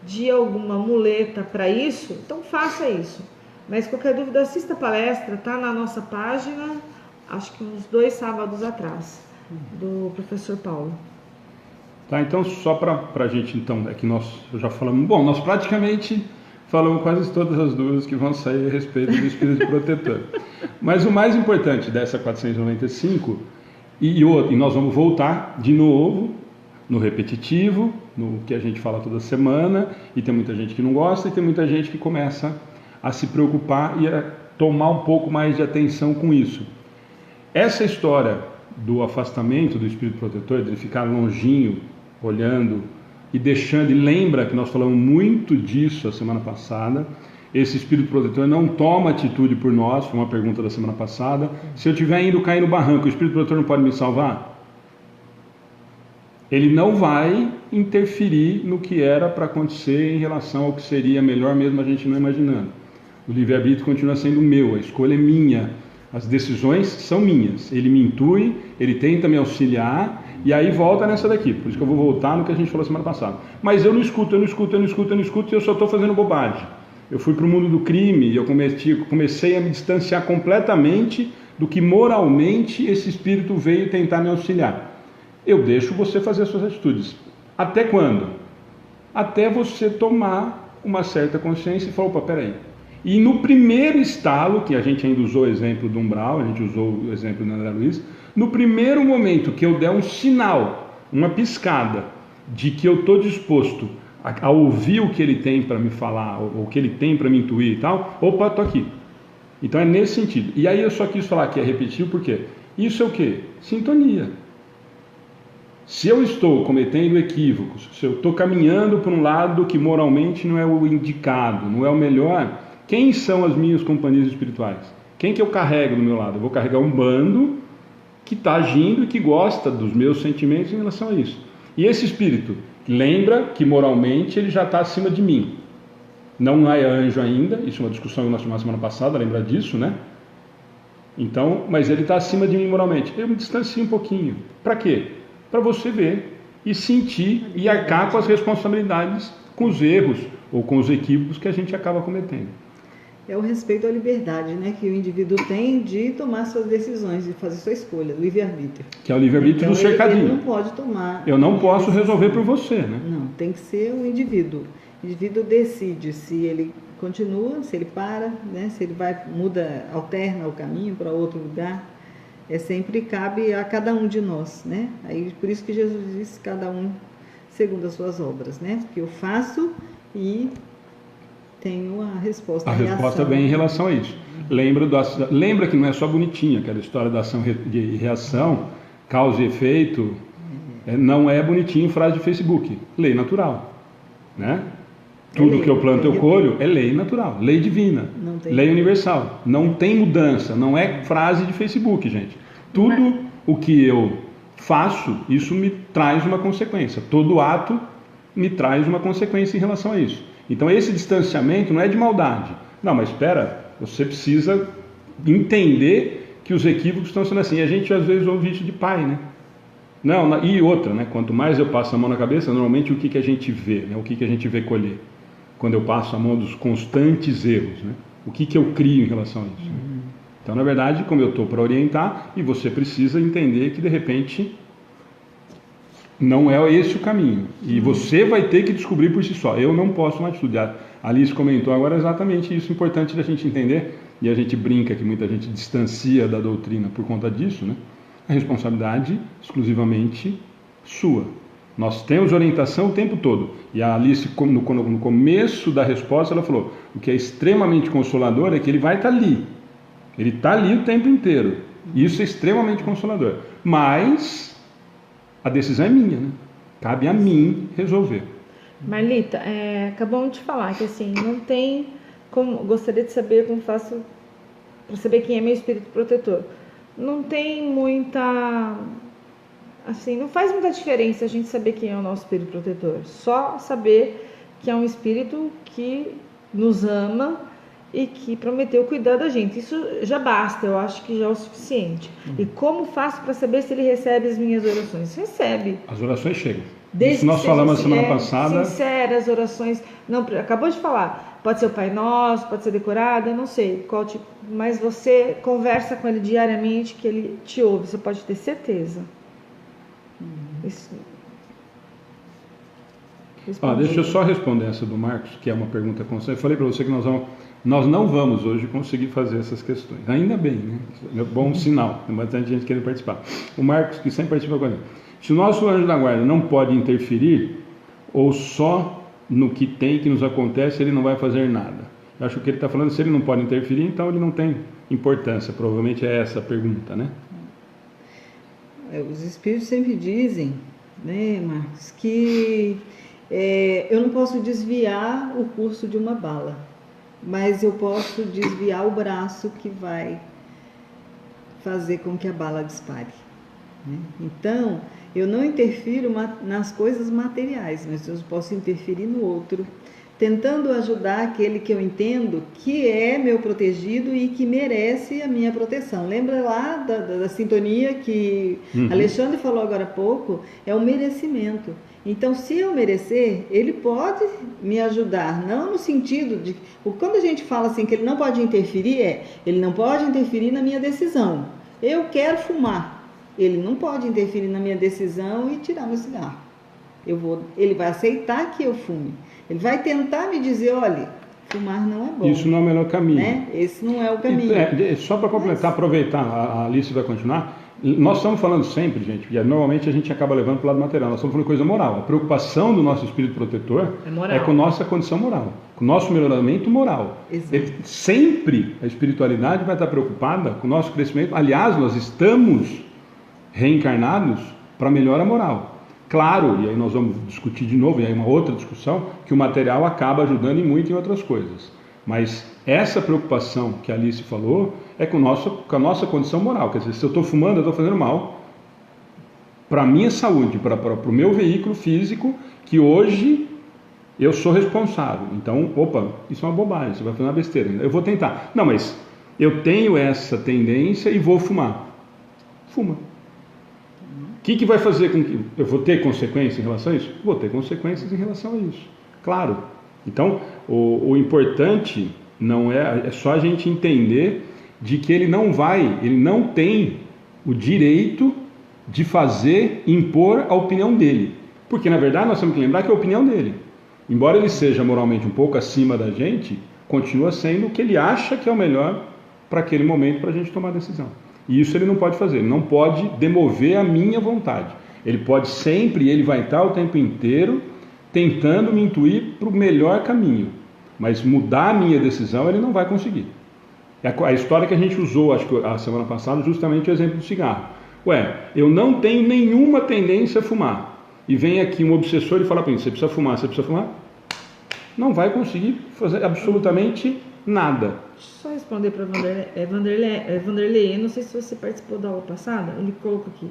de alguma muleta para isso, então faça isso. Mas qualquer dúvida, assista a palestra, tá na nossa página, acho que uns 2 sábados atrás, do professor Paulo. Tá, então só para a gente, então, é que nós já falamos, nós praticamente falamos quase todas as dúvidas que vão sair a respeito do Espírito Protetor. Mas o mais importante dessa 495, e nós vamos voltar de novo no repetitivo, no que a gente fala toda semana, e tem muita gente que não gosta, e tem muita gente que começa a se preocupar e a tomar um pouco mais de atenção com isso. Essa história do afastamento do Espírito Protetor, de ele ficar longinho, olhando e deixando, e lembra que nós falamos muito disso a semana passada, esse Espírito Protetor não toma atitude por nós, foi uma pergunta da semana passada. Se eu estiver indo cair no barranco, o Espírito Protetor não pode me salvar? Ele não vai interferir no que era para acontecer em relação ao que seria melhor, mesmo a gente não imaginando. O livre-arbítrio continua sendo meu, a escolha é minha, as decisões são minhas. Ele me intui, ele tenta me auxiliar, e aí volta nessa daqui. Por isso que eu vou voltar no que a gente falou semana passada. Mas eu não escuto, e eu só estou fazendo bobagem. Eu fui para o mundo do crime e eu comecei a me distanciar completamente do que moralmente esse espírito veio tentar me auxiliar. Eu deixo você fazer as suas atitudes. Até quando? Até você tomar uma certa consciência e falar: opa, peraí. E no primeiro estalo, que a gente ainda usou o exemplo do umbral, a gente usou o exemplo do André Luiz, no primeiro momento que eu der um sinal, uma piscada, de que eu estou disposto a ouvir o que ele tem para me falar, ou o que ele tem para me intuir e tal, opa, estou aqui. Então é nesse sentido. E aí eu só quis falar que é repetitivo, porque isso é o quê? Sintonia. Se eu estou cometendo equívocos, se eu estou caminhando por um lado que moralmente não é o indicado, não é o melhor, quem são as minhas companhias espirituais? Quem que eu carrego do meu lado? Eu vou carregar um bando que está agindo e que gosta dos meus sentimentos em relação a isso. E esse espírito lembra que moralmente ele já está acima de mim. Não é anjo ainda, isso é uma discussão que nós tivemos semana passada, lembra disso, né? Então, mas ele está acima de mim moralmente. Eu me distancio um pouquinho. Para quê? Para você ver e sentir e arcar com as responsabilidades, com os erros ou com os equívocos que a gente acaba cometendo. É o respeito à liberdade, né, que o indivíduo tem de tomar suas decisões, de fazer sua escolha, livre-arbítrio. Que é o livre-arbítrio então, do cercadinho. Ele não pode tomar... Eu não posso resolver por você, né? Não, tem que ser o indivíduo. O indivíduo decide se ele continua, se ele para, né, se ele vai, muda, alterna o caminho para outro lugar. Sempre cabe a cada um de nós, né? Aí, por isso que Jesus disse, cada um segundo as suas obras, né? Que eu faço e tenho a resposta. A resposta vem em relação a isso. Lembra que não é só bonitinha, aquela história da ação e reação, causa e efeito, não é bonitinho frase de Facebook. Lei natural, né? Tudo que eu planto eu colho é lei natural, lei divina, lei universal. Não tem mudança, não é frase de Facebook, gente. Tudo o que eu faço, isso me traz uma consequência. Todo ato me traz uma consequência em relação a isso. Então esse distanciamento não é de maldade. Não, mas espera, você precisa entender que os equívocos estão sendo assim. E a gente às vezes ouve isso de pai, né? Não, e outra, né? Quanto mais eu passo a mão na cabeça, normalmente o que a gente vê, né? O que a gente vê colher? Quando eu passo a mão dos constantes erros, né? O que eu crio em relação a isso? Né? Então, na verdade, como eu estou para orientar, e você precisa entender que, de repente, não é esse o caminho. E você vai ter que descobrir por si só. Eu não posso mais estudar. A Alice comentou agora exatamente isso, importante da gente entender, e a gente brinca que muita gente distancia da doutrina por conta disso, né? A responsabilidade exclusivamente sua. Nós temos orientação o tempo todo. E a Alice, no começo da resposta, ela falou, o que é extremamente consolador é que ele vai estar ali. Ele está ali o tempo inteiro. Isso é extremamente consolador. Mas a decisão é minha, né? Cabe a mim resolver. Marlita, acabamos de falar que assim, não tem como... Gostaria de saber como faço para saber quem é meu espírito protetor. Não tem muita... Assim, não faz muita diferença a gente saber quem é o nosso espírito protetor. Só saber que é um espírito que nos ama e que prometeu cuidar da gente. Isso já basta, eu acho que já é o suficiente. E como faço para saber se ele recebe as minhas orações? Recebe. As orações chegam. Desde isso nós falamos na semana passada. Sinceras orações. Não, acabou de falar. Pode ser o Pai Nosso, pode ser decorada, eu não sei qual tipo. Mas você conversa com ele diariamente que ele te ouve. Você pode ter certeza. Isso. Deixa eu só responder essa do Marcos, que é uma pergunta constante. Eu falei para você que nós não vamos hoje conseguir fazer essas questões. Ainda bem, né? É bom sinal. Tem bastante gente querendo participar. O Marcos, que sempre participa com a gente. Se o nosso anjo da guarda não pode interferir, ou só no que tem, que nos acontece, ele não vai fazer nada. Eu acho que ele está falando, se ele não pode interferir, então ele não tem importância. Provavelmente é essa a pergunta, né? Os espíritos sempre dizem, né, Marcos, que eu não posso desviar o curso de uma bala, mas eu posso desviar o braço que vai fazer com que a bala dispare. Né? Então, eu não interfiro nas coisas materiais, mas eu posso interferir no outro, tentando ajudar aquele que eu entendo que é meu protegido e que merece a minha proteção. Lembra lá da sintonia que Alexandre falou agora há pouco? É o merecimento. Então, se eu merecer, ele pode me ajudar, não no sentido de... Quando a gente fala assim que ele não pode interferir, ele não pode interferir na minha decisão. Eu quero fumar. Ele não pode interferir na minha decisão e tirar meu cigarro. Ele vai aceitar que eu fume. Ele vai tentar me dizer, olha, fumar não é bom. Isso não é o melhor caminho. Né? Esse não é o caminho. Só para completar, aproveitar, a Alice vai continuar. Nós estamos falando sempre, gente, porque normalmente a gente acaba levando para o lado material. Nós estamos falando de coisa moral. A preocupação do nosso espírito protetor é com a nossa condição moral, com o nosso melhoramento moral. Sempre a espiritualidade vai estar preocupada com o nosso crescimento. Aliás, nós estamos reencarnados para melhora moral. Claro, e aí nós vamos discutir de novo, e aí uma outra discussão, que o material acaba ajudando em muito em outras coisas. Mas essa preocupação que a Alice falou é com a nossa condição moral. Quer dizer, se eu estou fumando, eu estou fazendo mal para a minha saúde, para o meu veículo físico, que hoje eu sou responsável. Então, opa, isso é uma bobagem, você vai fazer uma besteira. Eu vou tentar. Não, mas eu tenho essa tendência e vou fumar. Fuma. O que vai fazer com que eu vou ter consequências em relação a isso? Vou ter consequências em relação a isso. Claro. Então, o importante não é só a gente entender de que ele não tem o direito de impor a opinião dele. Porque, na verdade, nós temos que lembrar que é a opinião dele. Embora ele seja moralmente um pouco acima da gente, continua sendo o que ele acha que é o melhor para aquele momento para a gente tomar a decisão. E isso ele não pode fazer, ele não pode demover a minha vontade. Ele pode sempre, ele vai estar o tempo inteiro tentando me intuir para o melhor caminho. Mas mudar a minha decisão ele não vai conseguir. A história que a gente usou, acho que a semana passada, justamente o exemplo do cigarro. Eu não tenho nenhuma tendência a fumar. E vem aqui um obsessor e fala para mim, você precisa fumar, você precisa fumar? Não vai conseguir fazer absolutamente nada. Só responder para Vanderlei, não sei se você participou da aula passada, ele colocou aqui,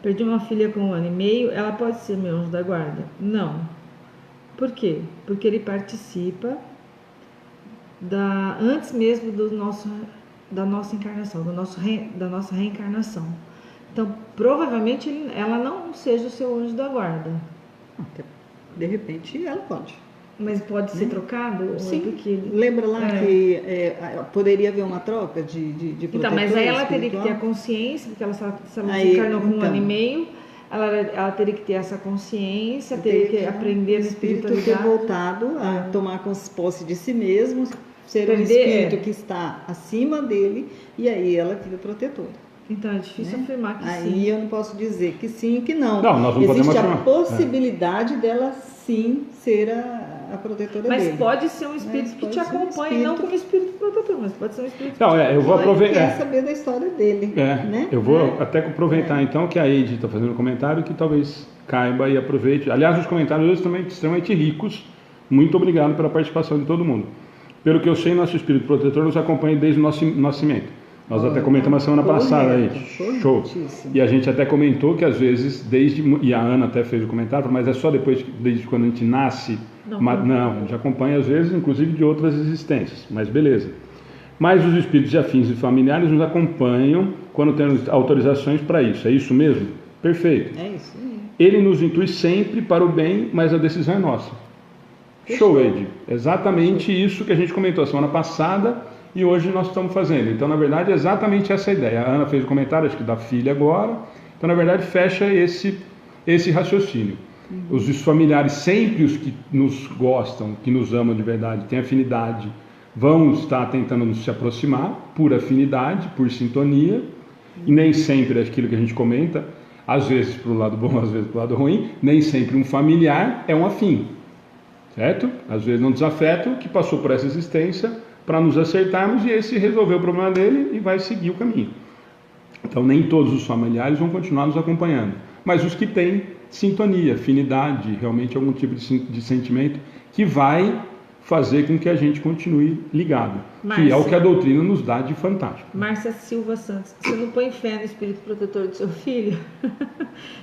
perdi uma filha com 1 ano e meio, ela pode ser meu anjo da guarda? Não. Por quê? Porque ele participa antes mesmo da nossa encarnação, da nossa reencarnação. Então, provavelmente ela não seja o seu anjo da guarda. De repente, ela pode. Mas pode ser trocado? Sim. Porque lembra lá que poderia haver uma troca de então, mas aí ela teria que ter a consciência, porque se ela desencarnou com 1 ano e meio, ela teria que ter essa consciência, teria que aprender no espiritualidade. Ter voltado a tomar posse de si mesmo, ser um espírito que está acima dele, e aí ela fica protetora. Então é difícil afirmar que sim. Aí eu não posso dizer que sim e que não. Não, nós não podemos afirmar. Existe a possibilidade dela sim ser a protetora dele. Mas pode ser um espírito que te acompanha, não como espírito protetor, mas pode ser um espírito eu vou aproveitar. Quer saber da história dele. Né? Eu vou até aproveitar então que a Eide está fazendo um comentário que talvez caiba e aproveite. Aliás, os comentários hoje também extremamente ricos. Muito obrigado pela participação de todo mundo. Pelo que eu sei, nosso espírito protetor nos acompanha desde o nosso nascimento. Nós até comentamos a semana passada aí. Show. E a gente até comentou que às vezes, e a Ana até fez o comentário, mas é só desde quando a gente nasce. Não, a gente acompanha às vezes, inclusive de outras existências, mas beleza. Mas os espíritos afins e familiares nos acompanham quando temos autorizações para isso. É isso mesmo? Perfeito. É isso mesmo. Ele nos intui sempre para o bem, mas a decisão é nossa. Show, Ed. Exatamente isso que a gente comentou a semana passada. E hoje nós estamos fazendo. Então, na verdade, é exatamente essa a ideia. A Ana fez o comentário, acho que da filha agora. Então, na verdade, fecha esse raciocínio. Os familiares, sempre os que nos gostam, que nos amam de verdade, têm afinidade, vão estar tentando se aproximar por afinidade, por sintonia. E nem sempre é aquilo que a gente comenta, às vezes para o lado bom, às vezes para o lado ruim. Nem sempre um familiar é um afim. Certo? Às vezes um desafeto que passou por essa existência para nos acertarmos e esse resolveu o problema dele e vai seguir o caminho. Então nem todos os familiares vão continuar nos acompanhando, mas os que têm sintonia, afinidade, realmente algum tipo de sentimento que vai fazer com que a gente continue ligado, que é o que a doutrina nos dá de fantástico. Márcia Silva Santos, você não põe fé no espírito protetor do seu filho?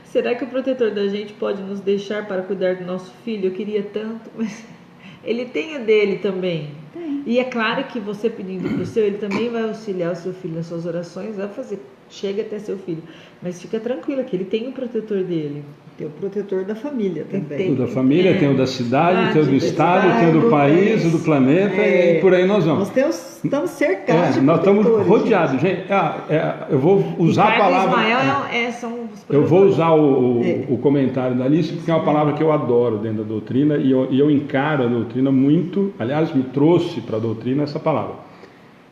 Será que o protetor da gente pode nos deixar para cuidar do nosso filho? Eu queria tanto, mas ele tem o dele também. E é claro que você pedindo para o seu, ele também vai auxiliar o seu filho nas suas orações, vai fazer, chega até seu filho. Mas fica tranquila que ele tem o protetor dele. Tem o protetor da família também. Tem o da família, tem o da cidade, tem o do estado, tem o do país, o do planeta, e por aí nós vamos. Nós estamos cercados de nós estamos rodeados. Gente, eu vou usar a palavra... Eu vou usar o comentário da Alice, porque é uma palavra que eu adoro dentro da doutrina, e eu encaro a doutrina muito, aliás, me trouxe para a doutrina essa palavra.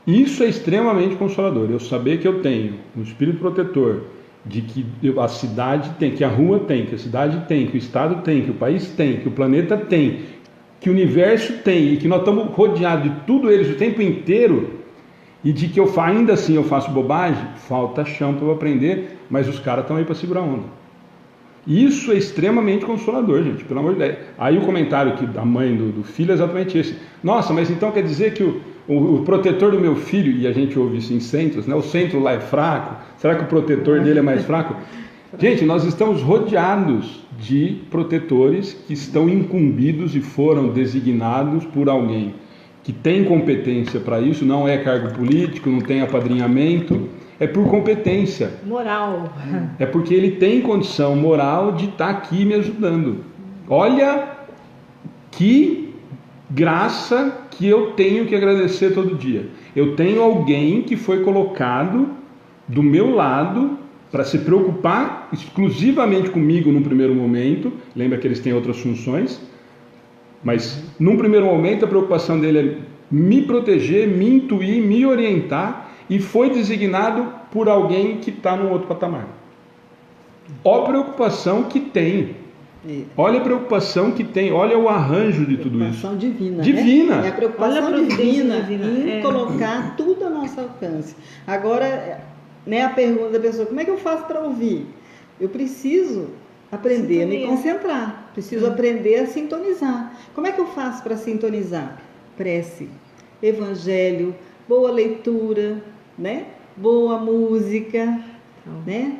Isso é extremamente consolador, eu saber que eu tenho um espírito protetor, de que a cidade tem, que a rua tem, que a cidade tem, que o estado tem, que o país tem, que o planeta tem, que o universo tem, e que nós estamos rodeados de tudo eles o tempo inteiro, e de que ainda assim eu faço bobagem, falta chão para eu aprender, mas os caras estão aí para segurar a onda. Isso é extremamente consolador, gente, pelo amor de Deus. Aí o comentário da mãe do filho é exatamente esse. Nossa, mas então quer dizer que o protetor do meu filho, e a gente ouve isso em centros, né? O centro lá é fraco, será que o protetor dele é mais fraco? Gente, nós estamos rodeados de protetores que estão incumbidos e foram designados por alguém que tem competência para isso, não é cargo político, não tem apadrinhamento, é por competência. Moral. É porque ele tem condição moral de estar aqui me ajudando. Olha que graça que eu tenho que agradecer todo dia. Eu tenho alguém que foi colocado do meu lado para se preocupar exclusivamente comigo num primeiro momento. Lembra que eles têm outras funções, mas num primeiro momento a preocupação dele é me proteger, me intuir, me orientar, e foi designado por alguém que está num outro patamar. Olha a preocupação que tem. Olha a preocupação que tem, olha o arranjo de tudo isso. Preocupação divina. Divina. Né? É a preocupação Olha a divina divina. em colocar tudo ao nosso alcance. Agora, né, a pergunta da pessoa, como é que eu faço para ouvir? Eu preciso aprender a me concentrar, preciso aprender a sintonizar. Como é que eu faço para sintonizar? Prece, evangelho, boa leitura, né? Boa música, né?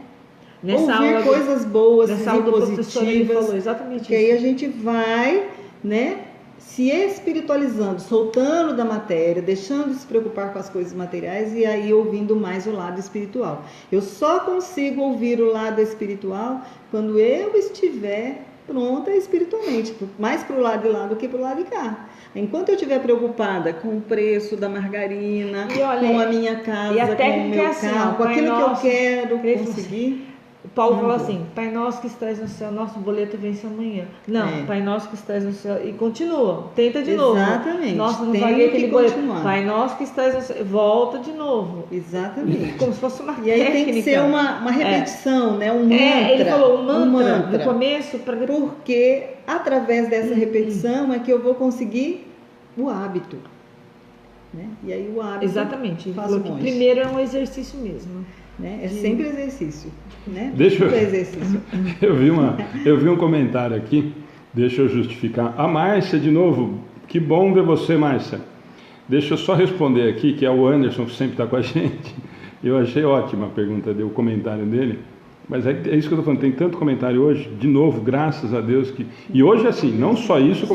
Ouvir coisas boas e positivas, falou exatamente que isso. aí a gente vai, né, se espiritualizando, soltando da matéria, deixando de se preocupar com as coisas materiais e aí ouvindo mais o lado espiritual. Eu só consigo ouvir o lado espiritual quando eu estiver pronta espiritualmente, mais para o lado de lá do que para o lado de cá. Enquanto eu estiver preocupada com o preço da margarina, com a minha casa, com o meu carro, com aquilo que eu quero conseguir... O Paulo falou assim, Pai Nosso que estás no céu, nosso boleto vence amanhã. Não, Pai Nosso que estás no céu, e continua, tenta de novo. Exatamente. Nossa, não paguei aquele boleto. Pai Nosso que estás no céu, volta de novo. Exatamente. Como se fosse uma técnica. E aí tem que ser uma repetição, né? Um mantra. Ele falou um mantra no começo. Porque através dessa repetição é que eu vou conseguir o hábito. Né? E aí o hábito. Exatamente. Ele falou que primeiro é um exercício mesmo. Né? É sempre exercício. Né? Eu vi um comentário aqui, deixa eu justificar. A Márcia, de novo, que bom ver você, Márcia. Deixa eu só responder aqui, que é o Anderson, que sempre está com a gente. Eu achei ótima a pergunta dele, o comentário dele. Mas é isso que eu estou falando, tem tanto comentário hoje, de novo, graças a Deus que... E hoje, assim, não só isso...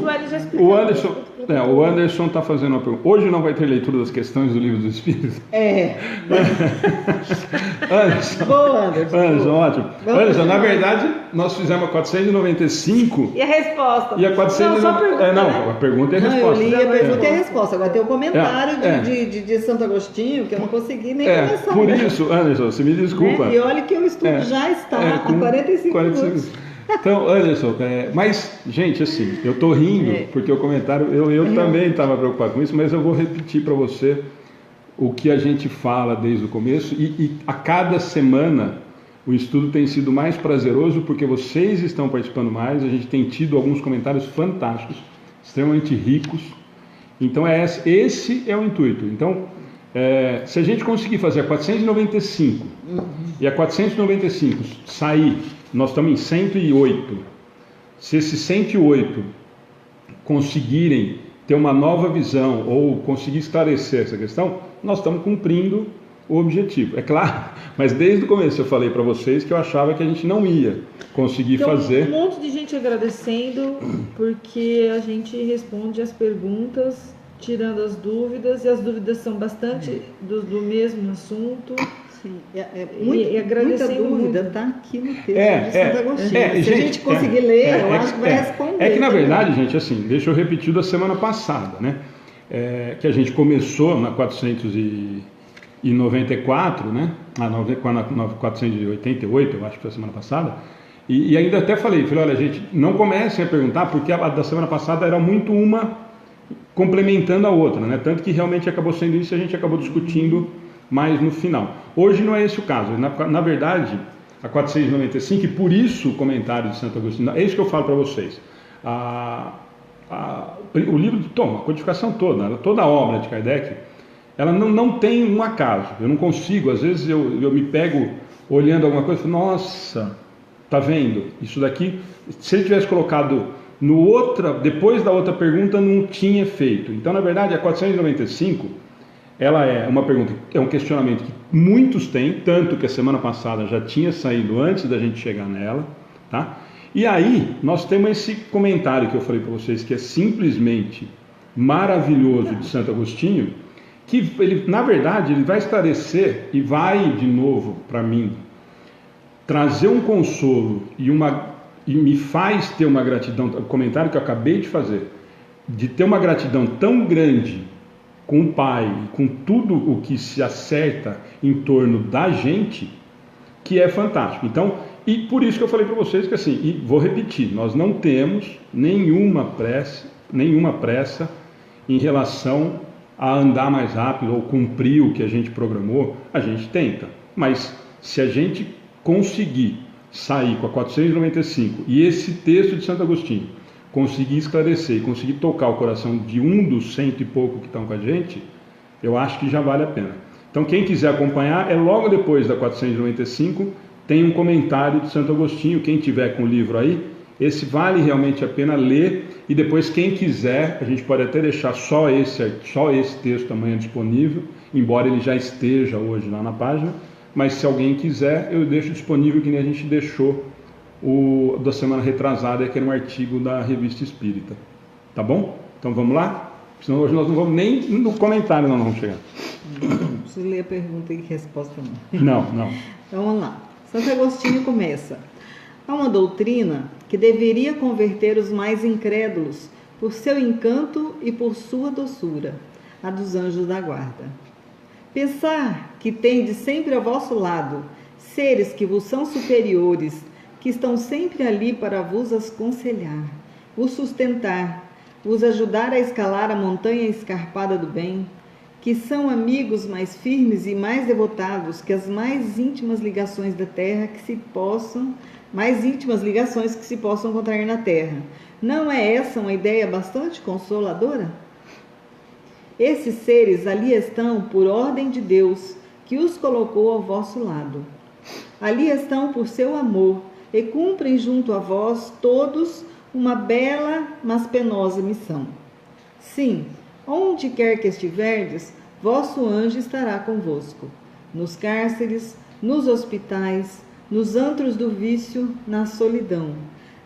O Anderson está fazendo uma pergunta. Hoje não vai ter leitura das questões do Livro dos Espíritos? Anderson. Boa, Anderson. Anderson, ótimo. Anderson, na verdade, nós fizemos a 495... E a resposta? E a 495... Não, a pergunta e a resposta. Eu li a pergunta e a resposta. Agora tem o comentário de Santo Agostinho, que eu não consegui nem começar. Por isso, Anderson, você me desculpa. Né? E olha que o estudo já está há 45 minutos. Então, Anderson, mas, gente, assim, eu estou rindo, porque o comentário, eu também estava preocupado com isso, mas eu vou repetir para você o que a gente fala desde o começo, e a cada semana o estudo tem sido mais prazeroso, porque vocês estão participando mais, a gente tem tido alguns comentários fantásticos, extremamente ricos, então esse é o intuito. Então, se a gente conseguir fazer a 495 e a 495 sair, nós estamos em 108. Se esses 108 conseguirem ter uma nova visão ou conseguir esclarecer essa questão, nós estamos cumprindo o objetivo. É claro, mas desde o começo eu falei para vocês que eu achava que a gente não ia conseguir fazer. Um monte de gente agradecendo porque a gente responde as perguntas, tirando as dúvidas, e as dúvidas são bastante do mesmo assunto. Sim, muita dúvida está aqui no texto de Santo Agostinho. Se a gente conseguir ler, eu acho que vai responder. É que na verdade, gente, assim, deixa eu repetir da semana passada, né? Que a gente começou na 494, né? Na 488, eu acho que foi a semana passada. E ainda até falei, olha, gente, não comecem a perguntar, porque a da semana passada era muito uma complementando a outra, né? Tanto que realmente acabou sendo isso, a gente acabou discutindo mais no final. Hoje não é esse o caso. Na verdade, a 495, e por isso o comentário de Santo Agostinho, é isso que eu falo para vocês. O livro de a codificação toda a obra de Kardec, ela não tem um acaso. Eu não consigo, às vezes eu me pego olhando alguma coisa e falo, nossa, Tá vendo? Isso daqui, se ele tivesse colocado depois da outra pergunta, não tinha feito. Então, na verdade, a 495, ela é uma pergunta, é um questionamento que muitos têm, tanto que a semana passada já tinha saído antes da gente chegar nela, tá? E aí, nós temos esse comentário que eu falei para vocês, que é simplesmente maravilhoso, de Santo Agostinho, que ele, na verdade, ele vai esclarecer e vai, de novo, para mim, trazer um consolo e me faz ter uma gratidão, o comentário que eu acabei de fazer, de ter uma gratidão tão grande com o Pai, com tudo o que se acerta em torno da gente, que é fantástico. Então, e por isso que eu falei para vocês que assim, e vou repetir, nós não temos nenhuma pressa em relação a andar mais rápido ou cumprir o que a gente programou. A gente tenta, mas se a gente conseguir sair com a 495 e esse texto de Santo Agostinho conseguir esclarecer e conseguir tocar o coração de um dos 100 e pouco que estão com a gente, eu acho que já vale a pena. Então quem quiser acompanhar, é logo depois da 495, tem um comentário de Santo Agostinho. Quem tiver com o livro aí, esse vale realmente a pena ler, e depois quem quiser, a gente pode até deixar só esse texto amanhã disponível, embora ele já esteja hoje lá na página, mas se alguém quiser, eu deixo disponível, que nem a gente deixou o da semana retrasada, que era um artigo da Revista Espírita. Tá bom? Então vamos lá? Senão hoje nós não vamos nem no comentário, nós não vamos chegar. Não preciso ler a pergunta e resposta não. Não. Então vamos lá. Santo Agostinho começa: há uma doutrina que deveria converter os mais incrédulos por seu encanto e por sua doçura, a dos anjos da guarda. Pensar que tendes sempre ao vosso lado seres que vos são superiores, que estão sempre ali para vos aconselhar, vos sustentar, vos ajudar a escalar a montanha escarpada do bem, que são amigos mais firmes e mais devotados que as mais íntimas ligações da terra que se possam encontrar na terra. Não é essa uma ideia bastante consoladora? Esses seres ali estão por ordem de Deus, que os colocou ao vosso lado. Ali estão por seu amor e cumprem junto a vós todos uma bela, mas penosa missão. Sim, onde quer que estiverdes, vosso anjo estará convosco, nos cárceres, nos hospitais, nos antros do vício, na solidão.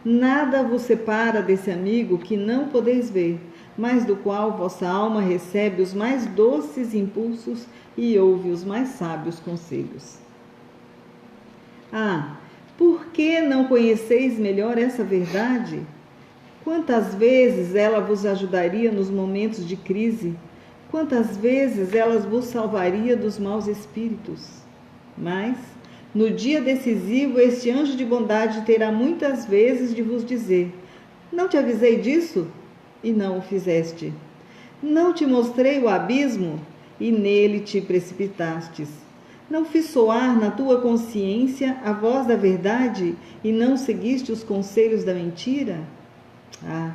Nada vos separa desse amigo que não podeis ver, mas do qual vossa alma recebe os mais doces impulsos e ouve os mais sábios conselhos. Ah, por que não conheceis melhor essa verdade? Quantas vezes ela vos ajudaria nos momentos de crise? Quantas vezes ela vos salvaria dos maus espíritos? Mas, no dia decisivo, este anjo de bondade terá muitas vezes de vos dizer: não te avisei disso? E não o fizeste. Não te mostrei o abismo? E nele te precipitastes. Não fiz soar na tua consciência a voz da verdade e não seguiste os conselhos da mentira? Ah,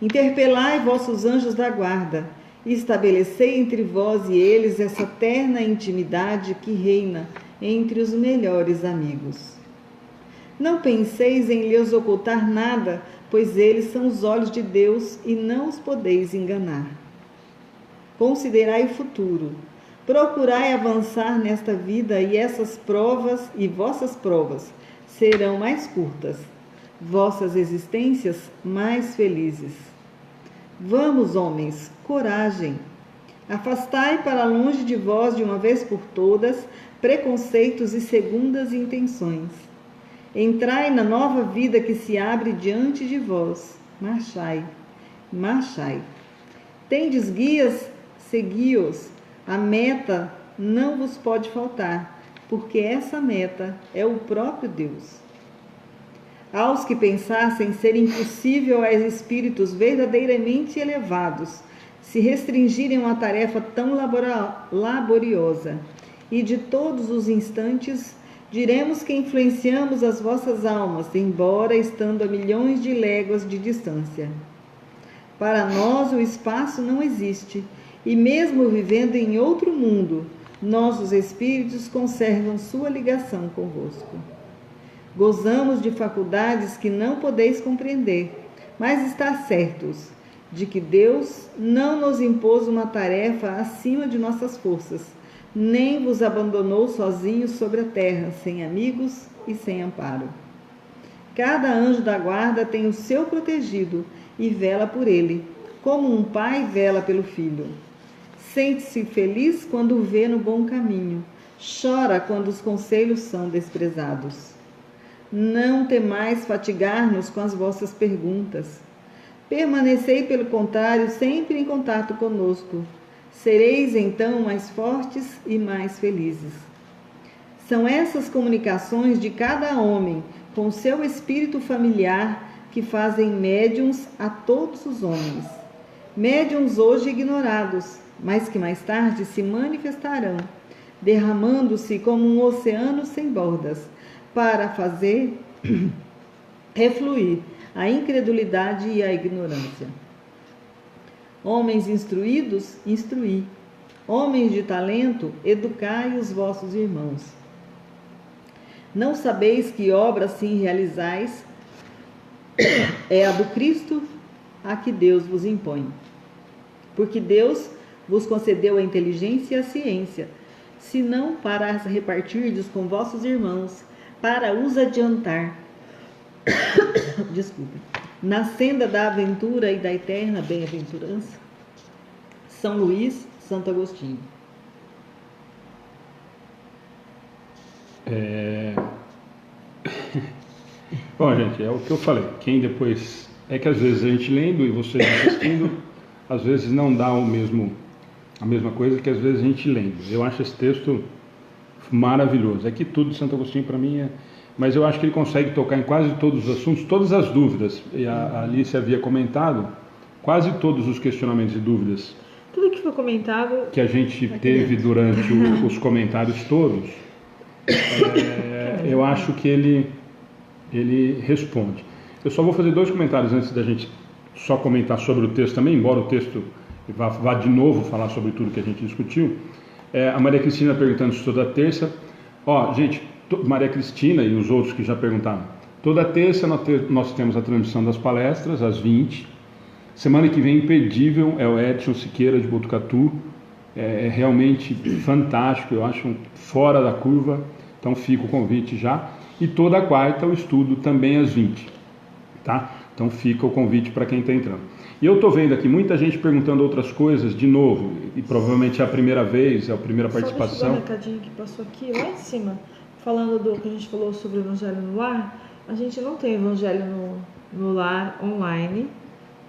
interpelai vossos anjos da guarda e estabelecei entre vós e eles essa terna intimidade que reina entre os melhores amigos. Não penseis em lhes ocultar nada, pois eles são os olhos de Deus e não os podeis enganar. Considerai o futuro. Procurai avançar nesta vida e essas provas e vossas provas serão mais curtas, vossas existências mais felizes. Vamos, homens, coragem. Afastai para longe de vós, de uma vez por todas, preconceitos e segundas intenções. Entrai na nova vida que se abre diante de vós. Marchai, marchai. Tendes guias, segui-os. A meta não vos pode faltar, porque essa meta é o próprio Deus. Aos que pensassem ser impossível a espíritos verdadeiramente elevados se restringirem a uma tarefa tão laboriosa, e de todos os instantes diremos que influenciamos as vossas almas, embora estando a milhões de léguas de distância. Para nós o espaço não existe, e mesmo vivendo em outro mundo, nossos espíritos conservam sua ligação convosco. Gozamos de faculdades que não podeis compreender, mas está certos de que Deus não nos impôs uma tarefa acima de nossas forças, nem vos abandonou sozinhos sobre a terra, sem amigos e sem amparo. Cada anjo da guarda tem o seu protegido e vela por ele, como um pai vela pelo filho. Sente-se feliz quando o vê no bom caminho, chora quando os conselhos são desprezados. Não temais fatigar-nos com as vossas perguntas. Permanecei, pelo contrário, sempre em contato conosco. Sereis então mais fortes e mais felizes. São essas comunicações de cada homem com seu espírito familiar que fazem médiuns a todos os homens. Médiuns hoje ignorados, mas que mais tarde se manifestarão, derramando-se como um oceano sem bordas, para fazer refluir a incredulidade e a ignorância. Homens instruídos, instruí. Homens de talento, educai os vossos irmãos. Não sabeis que obra assim realizais? É a do Cristo a que Deus vos impõe. Porque Deus vos concedeu a inteligência e a ciência, senão para as repartirdes com vossos irmãos, para os adiantar, na senda da aventura e da eterna bem-aventurança. São Luís, Santo Agostinho. Bom, gente, é o que eu falei. Quem depois... É que às vezes a gente lendo e vocês assistindo, às vezes não dá a mesma coisa que às vezes a gente lendo. Eu acho esse texto maravilhoso. É que tudo de Santo Agostinho para mim é... Mas eu acho que ele consegue tocar em quase todos os assuntos, todas as dúvidas. E a Alice havia comentado quase todos os questionamentos e dúvidas. Tudo que foi comentado... Que a gente teve durante os comentários todos, eu acho que ele responde. Eu só vou fazer 2 comentários antes da gente só comentar sobre o texto também, embora o texto vá de novo falar sobre tudo que a gente discutiu. A Maria Cristina perguntando se toda terça. Gente, Maria Cristina e os outros que já perguntaram. Toda terça nós temos a transmissão das palestras, às 20. Semana que vem, imperdível, é o Edson Siqueira de Botucatu. É realmente fantástico, eu acho fora da curva. Então fica o convite já. E toda quarta o estudo também às 20. Tá? Então fica o convite para quem está entrando. E eu estou vendo aqui muita gente perguntando outras coisas de novo. E provavelmente é a primeira vez, é a primeira participação. Só deixa eu dar um recadinho que passou aqui, lá em cima. Falando do que a gente falou sobre o Evangelho no Lar, a gente não tem Evangelho no Lar online,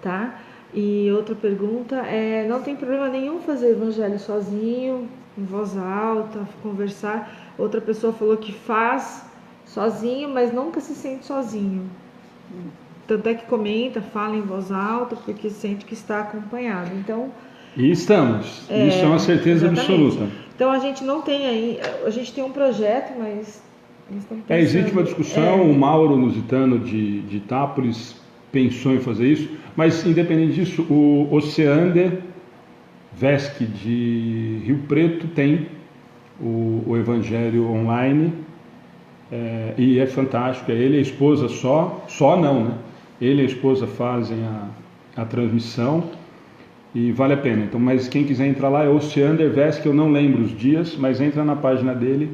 tá? E outra pergunta não tem problema nenhum fazer Evangelho sozinho, em voz alta, conversar. Outra pessoa falou que faz sozinho, mas nunca se sente sozinho. Tanto é que comenta, fala em voz alta, porque sente que está acompanhado. Então... E estamos. Isso é uma certeza absoluta. Então a gente não tem aí, a gente tem um projeto, mas estamos pensando... Existe uma discussão, o Mauro Lusitano de Itápolis pensou em fazer isso, mas independente disso, o Oceander Vesque de Rio Preto tem o Evangelho online, e é fantástico. Ele e a esposa só não, né? Ele e a esposa fazem a transmissão. E vale a pena. Então, mas quem quiser entrar lá é Oceander Vesque, eu não lembro os dias, mas entra na página dele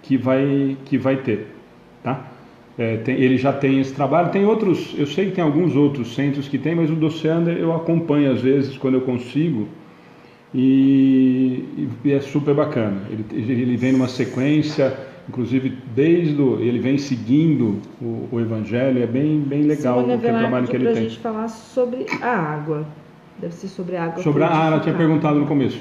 que vai ter, tá? Ele já tem esse trabalho. Tem outros, eu sei que tem alguns outros centros que tem, mas o do Oceander eu acompanho às vezes quando eu consigo e é super bacana. Ele vem numa sequência, inclusive ele vem seguindo o Evangelho, é bem legal o trabalho que ele tem. A gente falar sobre a água. Deve ser sobre a água. Sobre a água, ela tinha perguntado no começo.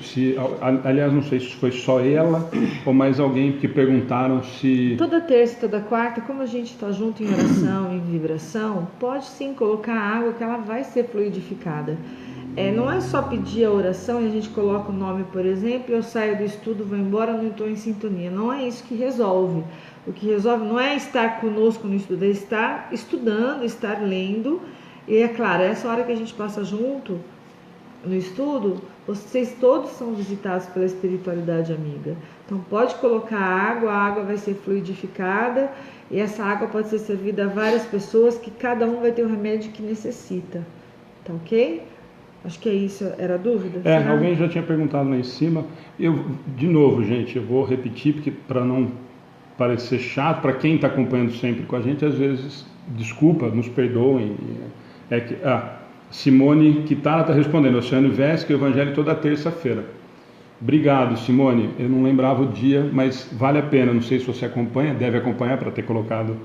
Aliás, não sei se foi só ela ou mais alguém que perguntaram se... Toda terça e toda quarta, como a gente está junto em oração, em vibração, pode sim colocar a água que ela vai ser fluidificada. Não é só pedir a oração e a gente coloca o nome, por exemplo, eu saio do estudo, vou embora, não estou em sintonia. Não é isso que resolve. O que resolve não é estar conosco no estudo, é estar estudando, estar lendo. E é claro, essa hora que a gente passa junto... no estudo, vocês todos são visitados pela espiritualidade amiga. Então pode colocar água, a água vai ser fluidificada e essa água pode ser servida a várias pessoas, que cada um vai ter o remédio que necessita. Tá ok? Acho que é isso. Era a dúvida? Alguém já tinha perguntado lá em cima. De novo, gente, eu vou repetir, porque para não parecer chato, para quem está acompanhando sempre com a gente, às vezes, desculpa, nos perdoem. Simone Kitara está respondendo, Oceano Vesque, o Evangelho toda terça-feira. Obrigado, Simone. Eu não lembrava o dia, mas vale a pena. Não sei se você acompanha, deve acompanhar para ter colocado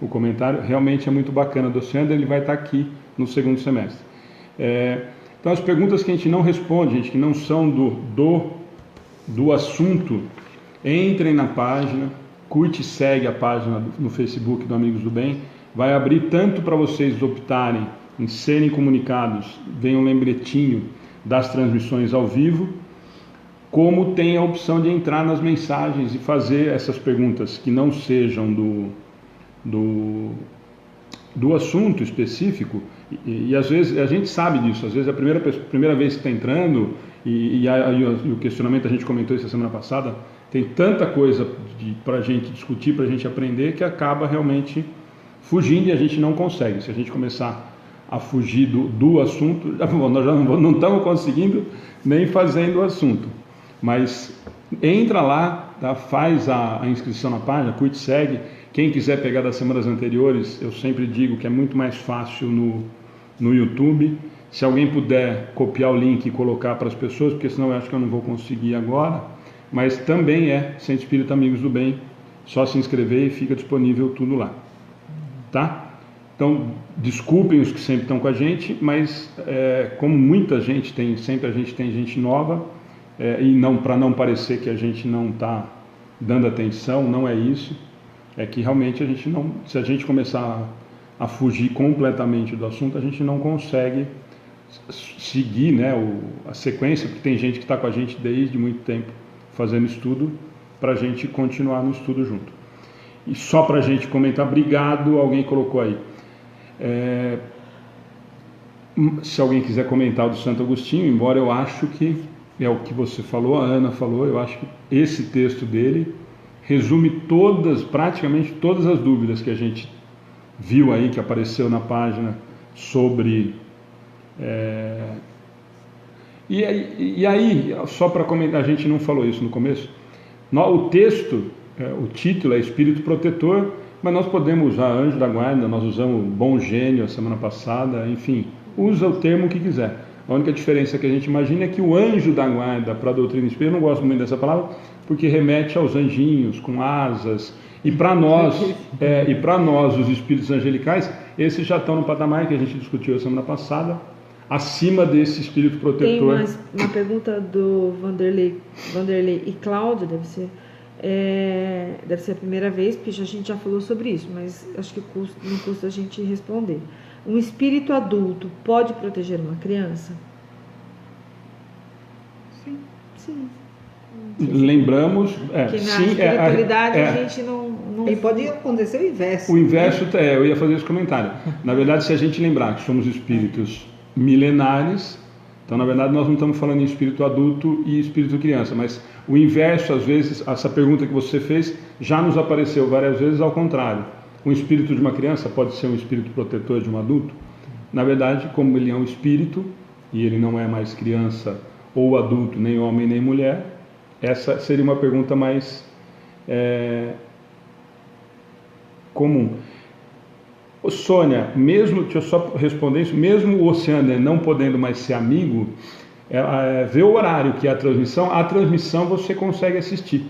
o comentário. Realmente é muito bacana do Oceano, ele vai estar aqui no segundo semestre. Então, as perguntas que a gente não responde, gente, que não são do assunto, entrem na página, curte e segue a página no Facebook do Amigos do Bem. Vai abrir tanto para vocês optarem em serem comunicados, vem um lembretinho das transmissões ao vivo, como tem a opção de entrar nas mensagens e fazer essas perguntas que não sejam do assunto específico, e às vezes a gente sabe disso, às vezes a primeira vez que está entrando, e o questionamento a gente comentou isso semana passada, tem tanta coisa para a gente discutir, para a gente aprender, que acaba realmente fugindo e a gente não consegue. Se a gente começar a fugir do assunto, nós já não estamos conseguindo nem fazendo o assunto. Mas entra lá, tá? Faz a inscrição na página, curte e segue. Quem quiser pegar das semanas anteriores, eu sempre digo que é muito mais fácil no YouTube. Se alguém puder copiar o link e colocar para as pessoas, porque senão eu acho que eu não vou conseguir agora. Mas também Centro Espírita Amigos do Bem, só se inscrever e fica disponível tudo lá. Tá? Então, desculpem os que sempre estão com a gente, mas como muita gente tem, sempre a gente tem gente nova, e para não parecer que a gente não está dando atenção, não é isso, é que realmente a gente não, se a gente começar a fugir completamente do assunto, a gente não consegue seguir, né, a sequência, porque tem gente que está com a gente desde muito tempo fazendo estudo, para a gente continuar no estudo junto. E só para a gente comentar, obrigado, alguém colocou aí. Se alguém quiser comentar o do Santo Agostinho, embora eu acho que é o que você falou, a Ana falou, eu acho que esse texto dele resume praticamente todas as dúvidas que a gente viu aí, que apareceu na página sobre... E aí, só para comentar, a gente não falou isso no começo, o texto, o título é Espírito Protetor, mas nós podemos usar anjo da guarda, nós usamos bom gênio a semana passada, enfim, usa o termo que quiser. A única diferença que a gente imagina é que o anjo da guarda, para a doutrina espírita, eu não gosto muito dessa palavra, porque remete aos anjinhos com asas, e para nós, os espíritos angelicais, esses já estão no patamar que a gente discutiu a semana passada, acima desse espírito protetor. Tem uma pergunta do Vanderlei e Cláudio, deve ser a primeira vez, porque a gente já falou sobre isso, mas acho que não custa a gente responder. Um espírito adulto pode proteger uma criança? Sim. Lembramos, que na espiritualidade a gente não... E pode acontecer o inverso. O inverso, eu ia fazer esse comentário. Na verdade, se a gente lembrar que somos espíritos milenares, então na verdade nós não estamos falando em espírito adulto e espírito criança, mas o inverso, às vezes, essa pergunta que você fez já nos apareceu várias vezes ao contrário. Um espírito de uma criança pode ser um espírito protetor de um adulto? Na verdade, como ele é um espírito e ele não é mais criança ou adulto, nem homem nem mulher, essa seria uma pergunta mais comum. Sônia, deixa eu só responder isso, mesmo o Oceano não podendo mais ser amigo, vê o horário que é a transmissão você consegue assistir,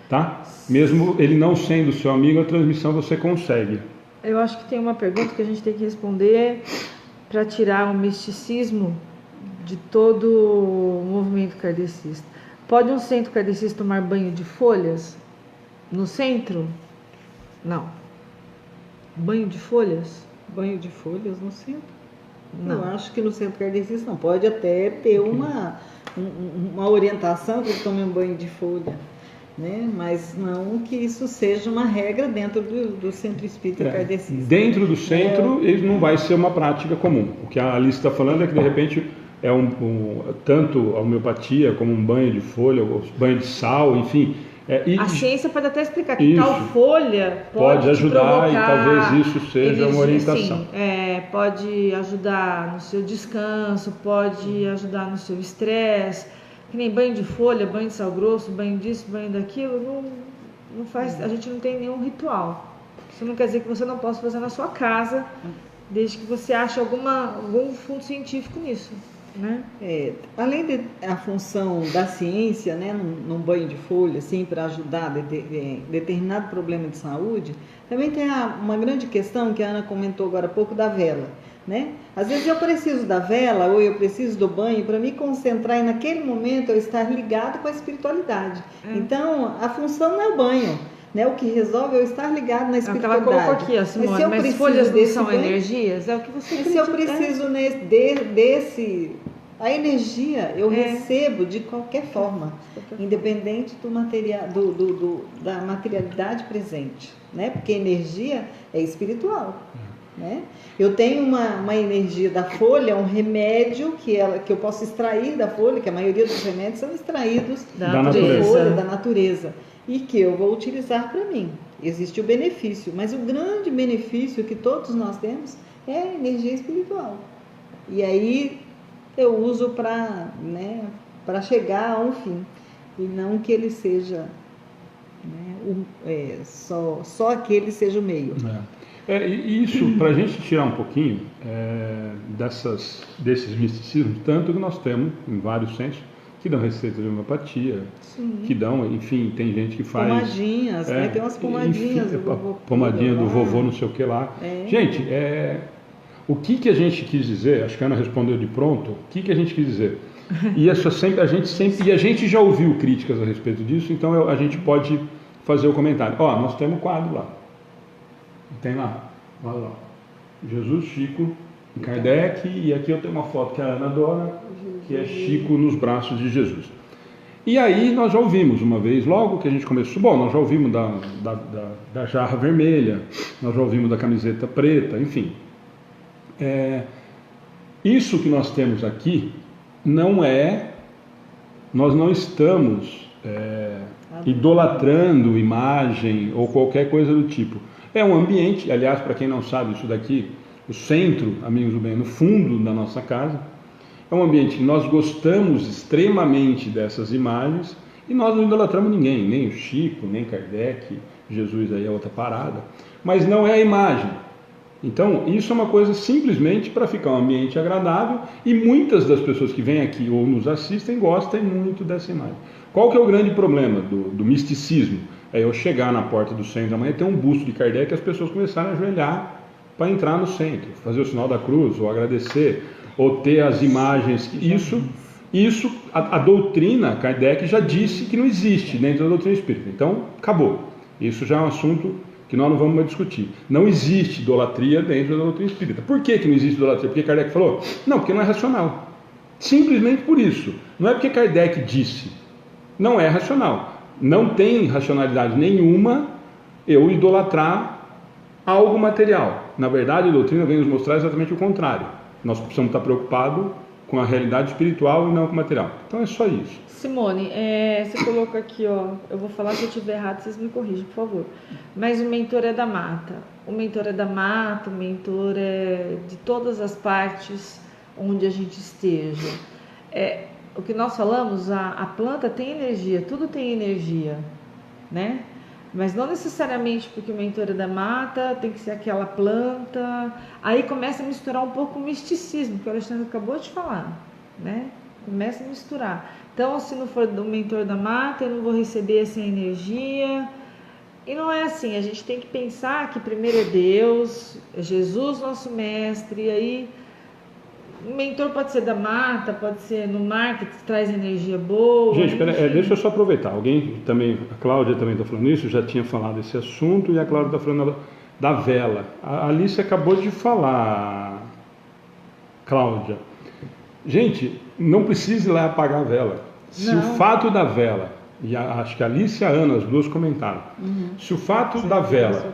tá? Mesmo ele não sendo seu amigo, a transmissão você consegue. Eu acho que tem uma pergunta que a gente tem que responder para tirar o misticismo de todo o movimento kardecista. Pode um centro kardecista tomar banho de folhas no centro? Não. Banho de folhas? Banho de folhas no centro? Não. Eu acho que no centro kardecista não. Pode até ter uma orientação que tome um banho de folha, né? Mas não que isso seja uma regra dentro do centro espírita kardecista. Dentro do centro, ele não vai ser uma prática comum. O que a Alice está falando é que, de repente, tanto a homeopatia como um banho de folha, banho de sal, enfim. A ciência pode até explicar que tal folha pode ajudar, e talvez isso seja uma orientação. Sim, pode ajudar no seu descanso, pode ajudar no seu estresse. Que nem banho de folha, banho de sal grosso, banho disso, banho daquilo, não faz, a gente não tem nenhum ritual. Isso não quer dizer que você não possa fazer na sua casa, desde que você ache algum fundo científico nisso. Né? Além da função da ciência, né, num banho de folha, assim, para ajudar determinado problema de saúde, também tem uma grande questão que a Ana comentou agora há pouco, da vela. Né? Às vezes eu preciso da vela ou eu preciso do banho para me concentrar e naquele momento eu estar ligado com a espiritualidade. Então, a função não é o banho. Né? O que resolve é eu estar ligado na espiritualidade. Ela colocou aqui, Simone, mas folhas não são energias? É o que você acredita. Se eu preciso a energia eu recebo de qualquer forma, independente do material, da materialidade presente, né? Porque energia é espiritual. Né? Eu tenho uma energia da folha, um remédio que eu posso extrair da folha, que a maioria dos remédios são extraídos da folha, da natureza, e que eu vou utilizar para mim. Existe o benefício, mas o grande benefício que todos nós temos é a energia espiritual. E aí eu uso para chegar a um fim, e não que ele seja, né, só aquele seja o meio. E isso, para a gente tirar um pouquinho desses misticismos, tanto que nós temos em vários centros que dão receita de homeopatia, que dão, enfim, tem gente que faz... Pomadinhas, né? Tem umas pomadinhas. Enfim, pomadinha do vovô não sei o que lá. Gente, o que a gente quis dizer, acho que a Ana respondeu de pronto, o que a gente quis dizer? E a gente já ouviu críticas a respeito disso, então a gente pode fazer o comentário. Nós temos um quadro lá. Tem lá, olha lá, Jesus, Chico, Kardec, e aqui eu tenho uma foto que a Ana adora, que é Chico nos braços de Jesus. E aí nós já ouvimos uma vez, logo que a gente começou, nós já ouvimos da jarra vermelha, nós já ouvimos da camiseta preta, enfim. Isso que nós temos aqui nós não estamos idolatrando imagem ou qualquer coisa do tipo. É um ambiente, aliás, para quem não sabe, isso daqui, o centro, amigos do bem, no fundo da nossa casa, é um ambiente que nós gostamos extremamente dessas imagens e nós não idolatramos ninguém, nem o Chico, nem Kardec, Jesus aí é outra parada, mas não é a imagem. Então, isso é uma coisa simplesmente para ficar um ambiente agradável e muitas das pessoas que vêm aqui ou nos assistem gostam muito dessa imagem. Qual que é o grande problema do misticismo? É eu chegar na porta do centro amanhã, ter um busto de Kardec e as pessoas começarem a ajoelhar para entrar no centro, fazer o sinal da cruz, ou agradecer, ou ter as imagens. Isso a doutrina, Kardec já disse que não existe dentro da doutrina espírita. Então, acabou. Isso já é um assunto que nós não vamos mais discutir. Não existe idolatria dentro da doutrina espírita. Por que não existe idolatria? Porque Kardec falou? Não, porque não é racional. Simplesmente por isso. Não é porque Kardec disse. Não é racional. Não tem racionalidade nenhuma eu idolatrar algo material. Na verdade, a doutrina vem nos mostrar exatamente o contrário. Nós precisamos estar preocupados com a realidade espiritual e não com o material. Então é só isso. Simone, você colocou aqui, eu vou falar, se eu estiver errado, vocês me corrigem, por favor. Mas o mentor é da mata. O mentor é da mata, o mentor é de todas as partes onde a gente esteja. O que nós falamos, a planta tem energia, tudo tem energia, né? Mas não necessariamente porque o mentor é da mata, tem que ser aquela planta. Aí começa a misturar um pouco o misticismo, que o Alexandre acabou de falar, né? Começa a misturar. Então, se não for do mentor da mata, eu não vou receber essa energia. E não é assim, a gente tem que pensar que primeiro é Deus, é Jesus nosso mestre, e aí o mentor pode ser da mata, pode ser no mar, que traz energia boa. Gente, deixa eu só aproveitar. Alguém também, a Cláudia também está falando isso, já tinha falado esse assunto, e a Cláudia está falando da vela. A Alice acabou de falar, Cláudia. Gente, não precisa ir lá apagar a vela. Se o fato da vela, e acho que a Alice e a Ana, as duas comentaram, se o fato da vela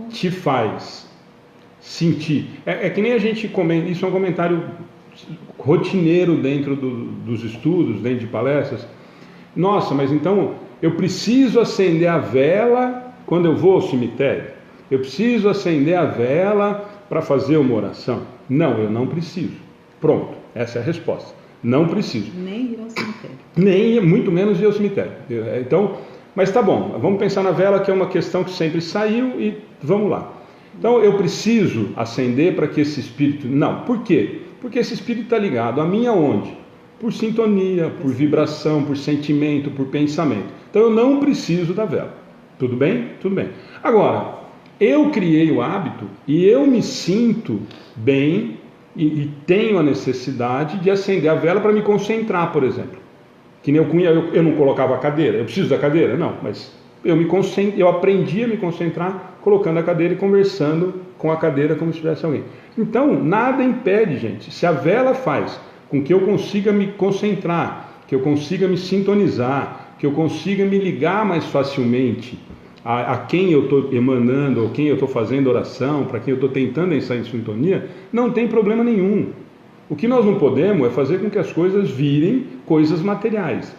te faz sentir, que nem a gente comenta, isso é um comentário rotineiro dentro dos estudos, dentro de palestras. Nossa, mas então eu preciso acender a vela quando eu vou ao cemitério? Eu preciso acender a vela para fazer uma oração? Não, eu não preciso. Pronto, essa é a resposta. Não preciso. Nem ir ao cemitério. Nem, muito menos ir ao cemitério. Então, mas tá bom, vamos pensar na vela, que é uma questão que sempre saiu, e vamos lá. Então, eu preciso acender para que esse espírito... Não, por quê? Porque esse espírito está ligado a mim aonde? Por sintonia, por vibração, por sentimento, por pensamento. Então, eu não preciso da vela. Tudo bem? Tudo bem. Agora, eu criei o hábito e eu me sinto bem e tenho a necessidade de acender a vela para me concentrar, por exemplo. Que nem eu não colocava a cadeira. Eu preciso da cadeira? Não, mas eu aprendi a me concentrar colocando a cadeira e conversando com a cadeira como se tivesse alguém. Então, nada impede, gente. Se a vela faz com que eu consiga me concentrar, que eu consiga me sintonizar, que eu consiga me ligar mais facilmente a quem eu estou emanando, ou quem eu estou fazendo oração, para quem eu estou tentando entrar em sintonia, não tem problema nenhum. O que nós não podemos é fazer com que as coisas virem coisas materiais.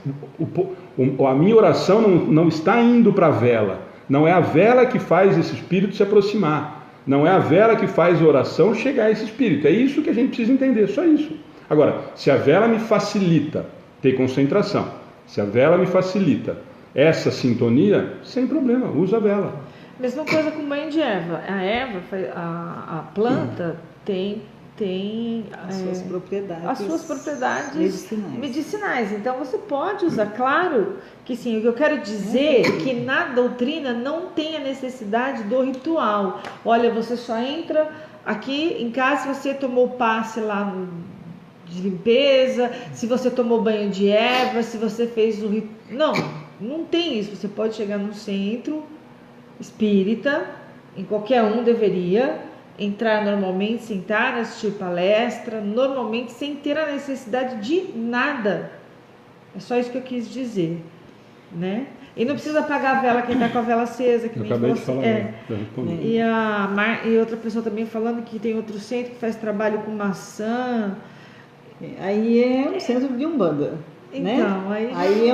A minha oração não está indo para a vela. Não é a vela que faz esse espírito se aproximar. Não é a vela que faz a oração chegar a esse espírito. É isso que a gente precisa entender, só isso. Agora, se a vela me facilita ter concentração, se a vela me facilita essa sintonia, sem problema, usa a vela. Mesma coisa com o banho de erva. A erva, a planta tem as suas propriedades medicinais. Então você pode usar, claro que sim. O que eu quero dizer é que na doutrina não tem a necessidade do ritual. Olha, você só entra aqui em casa se você tomou passe lá de limpeza, se você tomou banho de erva, se você fez o ritual. Não tem isso. Você pode chegar num centro espírita, em qualquer um deveria entrar normalmente, sentar, assistir palestra, normalmente sem ter a necessidade de nada. É só isso que eu quis dizer, né? E não precisa apagar a vela quem está com a vela acesa. Que eu acabei de falar. E outra pessoa também falando que tem outro centro que faz trabalho com maçã. Aí é um centro de Umbanda. Então, né? Aí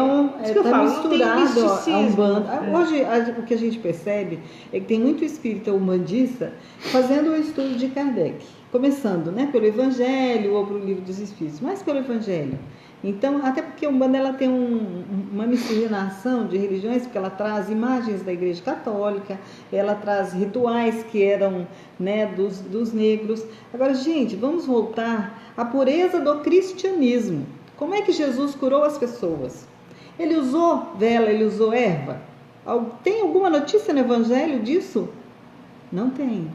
tá misturado a Umbanda. Hoje o que a gente percebe é que tem muito espírita umbandista fazendo o estudo de Kardec, começando, né, pelo Evangelho ou pelo Livro dos Espíritos, mas pelo Evangelho. Então, até porque a Umbanda ela tem uma miscigenação de religiões, porque ela traz imagens da Igreja Católica, ela traz rituais que eram, né, dos negros. Agora, gente, vamos voltar à pureza do cristianismo. Como é que Jesus curou as pessoas? Ele usou vela, ele usou erva? Tem alguma notícia no Evangelho disso? Não tem.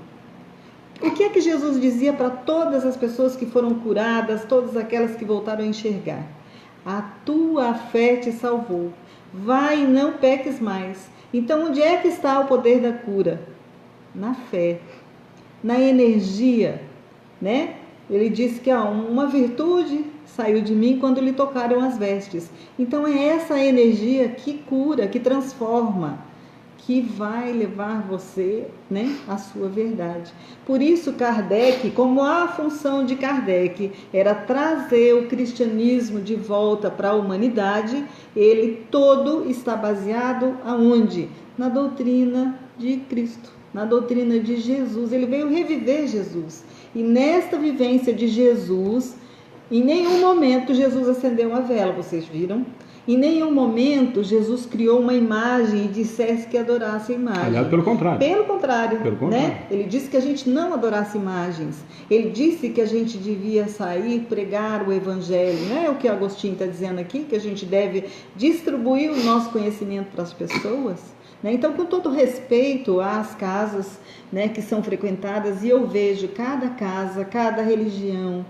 O que é que Jesus dizia para todas as pessoas que foram curadas, todas aquelas que voltaram a enxergar? A tua fé te salvou. Vai e não peques mais. Então, onde é que está o poder da cura? Na fé, na energia, né? Ele disse que uma virtude saiu de mim quando lhe tocaram as vestes. Então é essa energia que cura, que transforma, que vai levar você, né, à sua verdade. Por isso Kardec, como a função de Kardec era trazer o cristianismo de volta para a humanidade, ele todo está baseado aonde? Na doutrina de Cristo, na doutrina de Jesus. Ele veio reviver Jesus. E nesta vivência de Jesus, em nenhum momento Jesus acendeu uma vela, vocês viram? Em nenhum momento Jesus criou uma imagem e dissesse que adorasse a imagem. Aliás, pelo contrário. Pelo contrário. Né? Ele disse que a gente não adorasse imagens. Ele disse que a gente devia sair, pregar o Evangelho. Não é o que Agostinho está dizendo aqui, que a gente deve distribuir o nosso conhecimento para as pessoas? Né? Então, com todo respeito às casas, né, que são frequentadas, e eu vejo cada casa, cada religião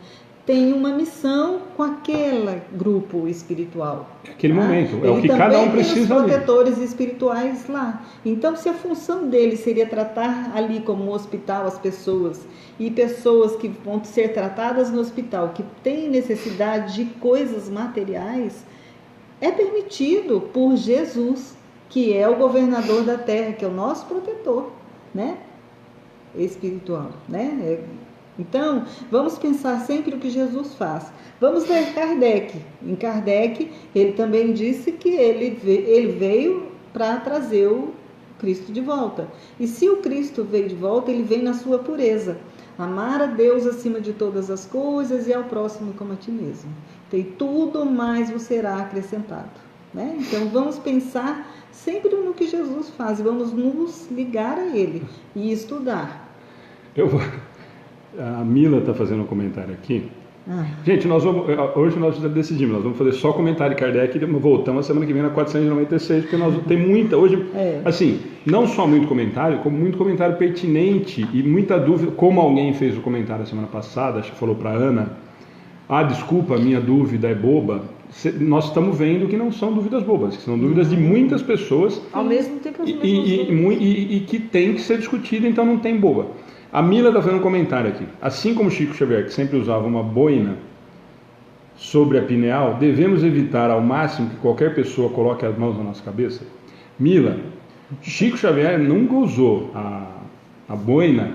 tem uma missão com aquele grupo espiritual. Aquele momento, é o que cada um precisa. Tem os protetores espirituais lá. Então, se a função dele seria tratar ali como um hospital as pessoas, e pessoas que vão ser tratadas no hospital, que têm necessidade de coisas materiais, é permitido por Jesus, que é o governador da terra, que é o nosso protetor, né? Espiritual, né? Então, vamos pensar sempre o que Jesus faz. Vamos ler Kardec. Em Kardec, ele também disse que ele veio para trazer o Cristo de volta. E se o Cristo veio de volta, ele vem na sua pureza. Amar a Deus acima de todas as coisas e ao próximo como a ti mesmo. E tudo mais vos será acrescentado. Né? Então, vamos pensar sempre no que Jesus faz. Vamos nos ligar a Ele e estudar. A Mila está fazendo um comentário aqui. Gente, hoje nós decidimos, nós vamos fazer só comentário de Kardec e voltamos a semana que vem na 496, porque nós tem muita, hoje, assim, não só muito comentário, como muito comentário pertinente e muita dúvida, como alguém fez o comentário a semana passada, acho que falou para a Ana, desculpa, minha dúvida é boba. Nós estamos vendo que não são dúvidas bobas, que são dúvidas de muitas pessoas. Ao mesmo tempo, e que tem que ser discutido, então não tem boba. A Mila está fazendo um comentário aqui. Assim como Chico Xavier, que sempre usava uma boina sobre a pineal, devemos evitar ao máximo que qualquer pessoa coloque as mãos na nossa cabeça? Mila, Chico Xavier nunca usou a boina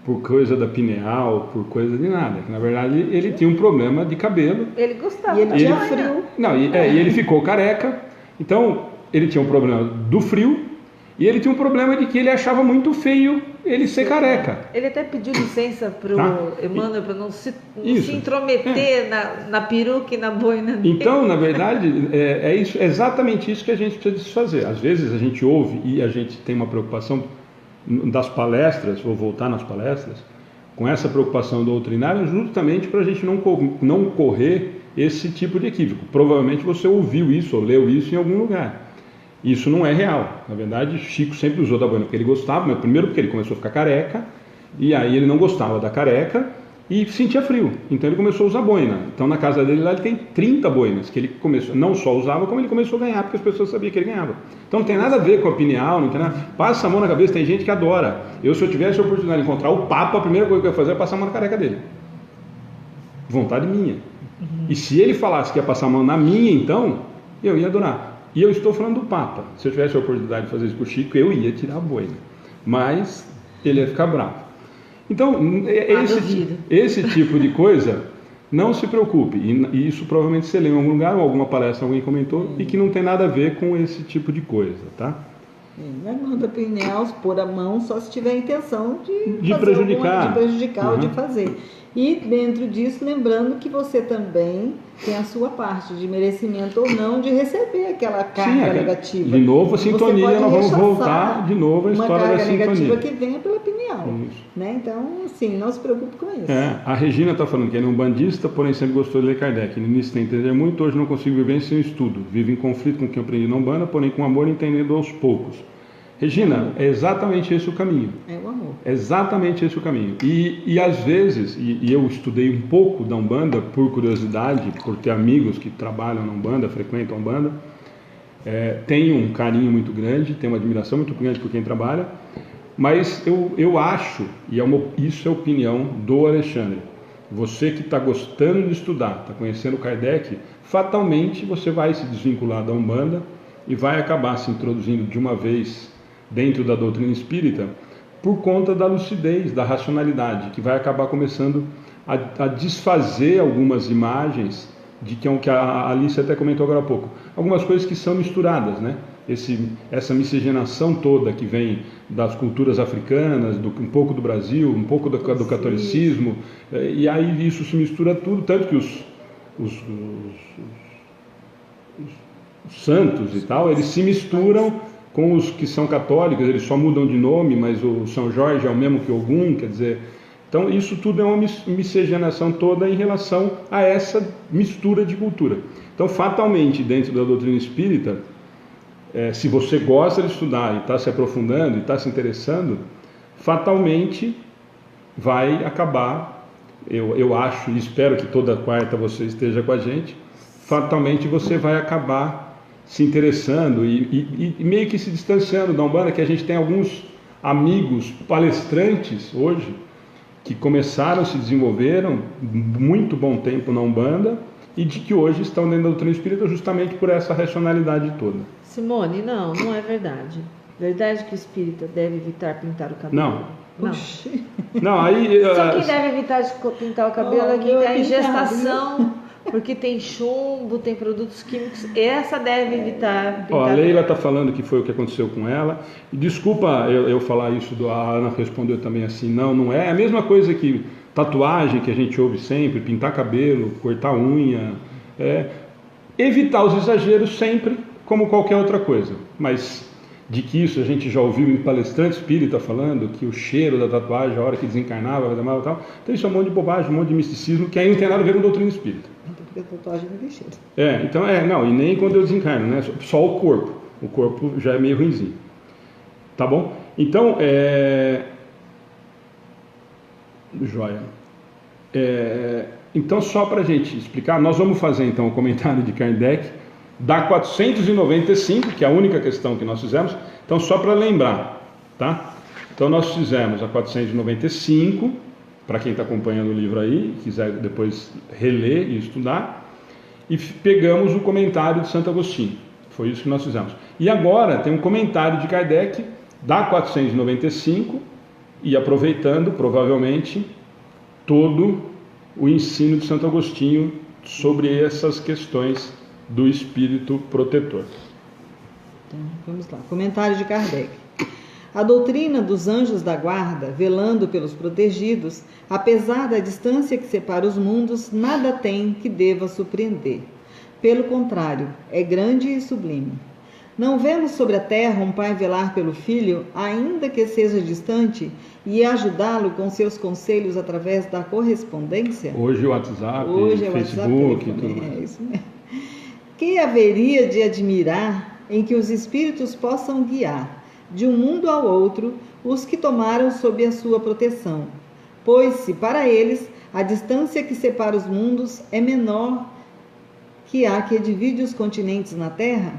por coisa da pineal, por coisa de nada. Na verdade, ele tinha um problema de cabelo. Ele gostava. E ele tinha frio. Não, e ele ficou careca. Então, ele tinha um problema do frio e ele tinha um problema de que ele achava muito feio ele ser careca. Ele até pediu licença pro Emmanuel para não se intrometer na peruca e na boina dele. Então, na verdade, é exatamente isso que a gente precisa desfazer. Às vezes a gente ouve e a gente tem uma preocupação das palestras, vou voltar nas palestras, com essa preocupação doutrinária, justamente para a gente não correr esse tipo de equívoco. Provavelmente você ouviu isso ou leu isso em algum lugar. Isso não é real. Na verdade, Chico sempre usou da boina porque ele gostava, mas primeiro porque ele começou a ficar careca, e aí ele não gostava da careca e sentia frio. Então ele começou a usar boina. Então na casa dele lá ele tem 30 boinas, que ele começou, não só usava, como ele começou a ganhar, porque as pessoas sabiam que ele ganhava. Então não tem nada a ver com a pineal, não tem nada. Passa a mão na cabeça, tem gente que adora. Se eu tivesse a oportunidade de encontrar o Papa, a primeira coisa que eu ia fazer é passar a mão na careca dele. Vontade minha. E se ele falasse que ia passar a mão na minha, então, eu ia adorar. E eu estou falando do Papa. Se eu tivesse a oportunidade de fazer isso com o Chico, eu ia tirar a boina. Mas ele ia ficar bravo. Então, esse tipo de coisa, não se preocupe. E isso provavelmente você leu em algum lugar, ou alguma palestra alguém comentou, e que não tem nada a ver com esse tipo de coisa, tá? Na mão da pineal, pôr a mão só se tiver a intenção de prejudicar ou de fazer. E dentro disso, lembrando que você também tem a sua parte de merecimento ou não de receber aquela carga negativa. De novo, a sintonia, nós vamos voltar de novo à história da sintonia. Uma carga negativa que venha pela pineal. Né? Então, assim, não se preocupe com isso. A Regina está falando que ele é um bandista, porém sempre gostou de ler Kardec. No início tem que entender muito, hoje não consigo viver sem estudo. Vivo em conflito com o que eu aprendi na Umbanda, porém com amor entendendo aos poucos. Regina, é exatamente esse o caminho. É o amor. É exatamente esse o caminho. E às vezes, e eu estudei um pouco da Umbanda por curiosidade, por ter amigos que trabalham na Umbanda, frequentam a Umbanda, tenho um carinho muito grande, tenho uma admiração muito grande por quem trabalha, mas eu acho, e isso é a opinião do Alexandre, você que está gostando de estudar, está conhecendo Kardec, fatalmente você vai se desvincular da Umbanda e vai acabar se introduzindo de uma vez dentro da doutrina espírita, por conta da lucidez, da racionalidade, que vai acabar começando a desfazer algumas imagens de que a Alice até comentou agora há pouco, algumas coisas que são misturadas, né? Essa miscigenação toda que vem das culturas africanas, um pouco do Brasil, um pouco do catolicismo, e aí isso se mistura tudo, tanto que os santos e tal, eles se misturam com os que são católicos, eles só mudam de nome, mas o São Jorge é o mesmo que Ogum, quer dizer... Então, isso tudo é uma miscigenação toda em relação a essa mistura de cultura. Então, fatalmente, dentro da doutrina espírita, se você gosta de estudar e está se aprofundando e está se interessando, fatalmente vai acabar, eu acho e espero que toda quarta você esteja com a gente, fatalmente você vai acabar se interessando e meio que se distanciando da Umbanda, que a gente tem alguns amigos palestrantes hoje que começaram, se desenvolveram muito bom tempo na Umbanda e de que hoje estão dentro da doutrina espírita justamente por essa racionalidade toda. Simone, não é verdade. Verdade que o espírita deve evitar pintar o cabelo? Não. Oxi. Não, aí... Só quem deve evitar de pintar o cabelo é quem está em gestação, porque tem chumbo, tem produtos químicos. Essa deve evitar pintar. Ó, a Leila está falando que foi o que aconteceu com ela. E desculpa eu falar isso, a Ana respondeu também assim, não é. É a mesma coisa que tatuagem que a gente ouve sempre, pintar cabelo, cortar unha. Evitar os exageros sempre, como qualquer outra coisa. Mas de que isso a gente já ouviu em palestrante espírita falando, que o cheiro da tatuagem, a hora que desencarnava, vai dar mal e tal. Então isso é um monte de bobagem, um monte de misticismo, que aí não tem nada a ver com doutrina espírita. Porque a tatuagem não tem cheiro. Então não, e nem quando eu desencarno, né? Só o corpo. O corpo já é meio ruinzinho. Tá bom? Então, joia. Então, só para a gente explicar, nós vamos fazer então o comentário de Kardec da 495, que é a única questão que nós fizemos. Então, só para lembrar, tá? Então, nós fizemos a 495, para quem está acompanhando o livro aí, quiser depois reler e estudar, e pegamos o comentário de Santo Agostinho. Foi isso que nós fizemos. E agora tem um comentário de Kardec da 495, e aproveitando, provavelmente, todo o ensino de Santo Agostinho sobre essas questões do espírito protetor. Então, vamos lá. Comentário de Kardec. A doutrina dos anjos da guarda, velando pelos protegidos, apesar da distância que separa os mundos, nada tem que deva surpreender. Pelo contrário, é grande e sublime. Não vemos sobre a terra um pai velar pelo filho, ainda que seja distante, e ajudá-lo com seus conselhos através da correspondência? Hoje o WhatsApp, Facebook, tudo. É isso mesmo. Que haveria de admirar em que os espíritos possam guiar, de um mundo ao outro, os que tomaram sob a sua proteção? Pois, se para eles a distância que separa os mundos é menor que a que divide os continentes na Terra,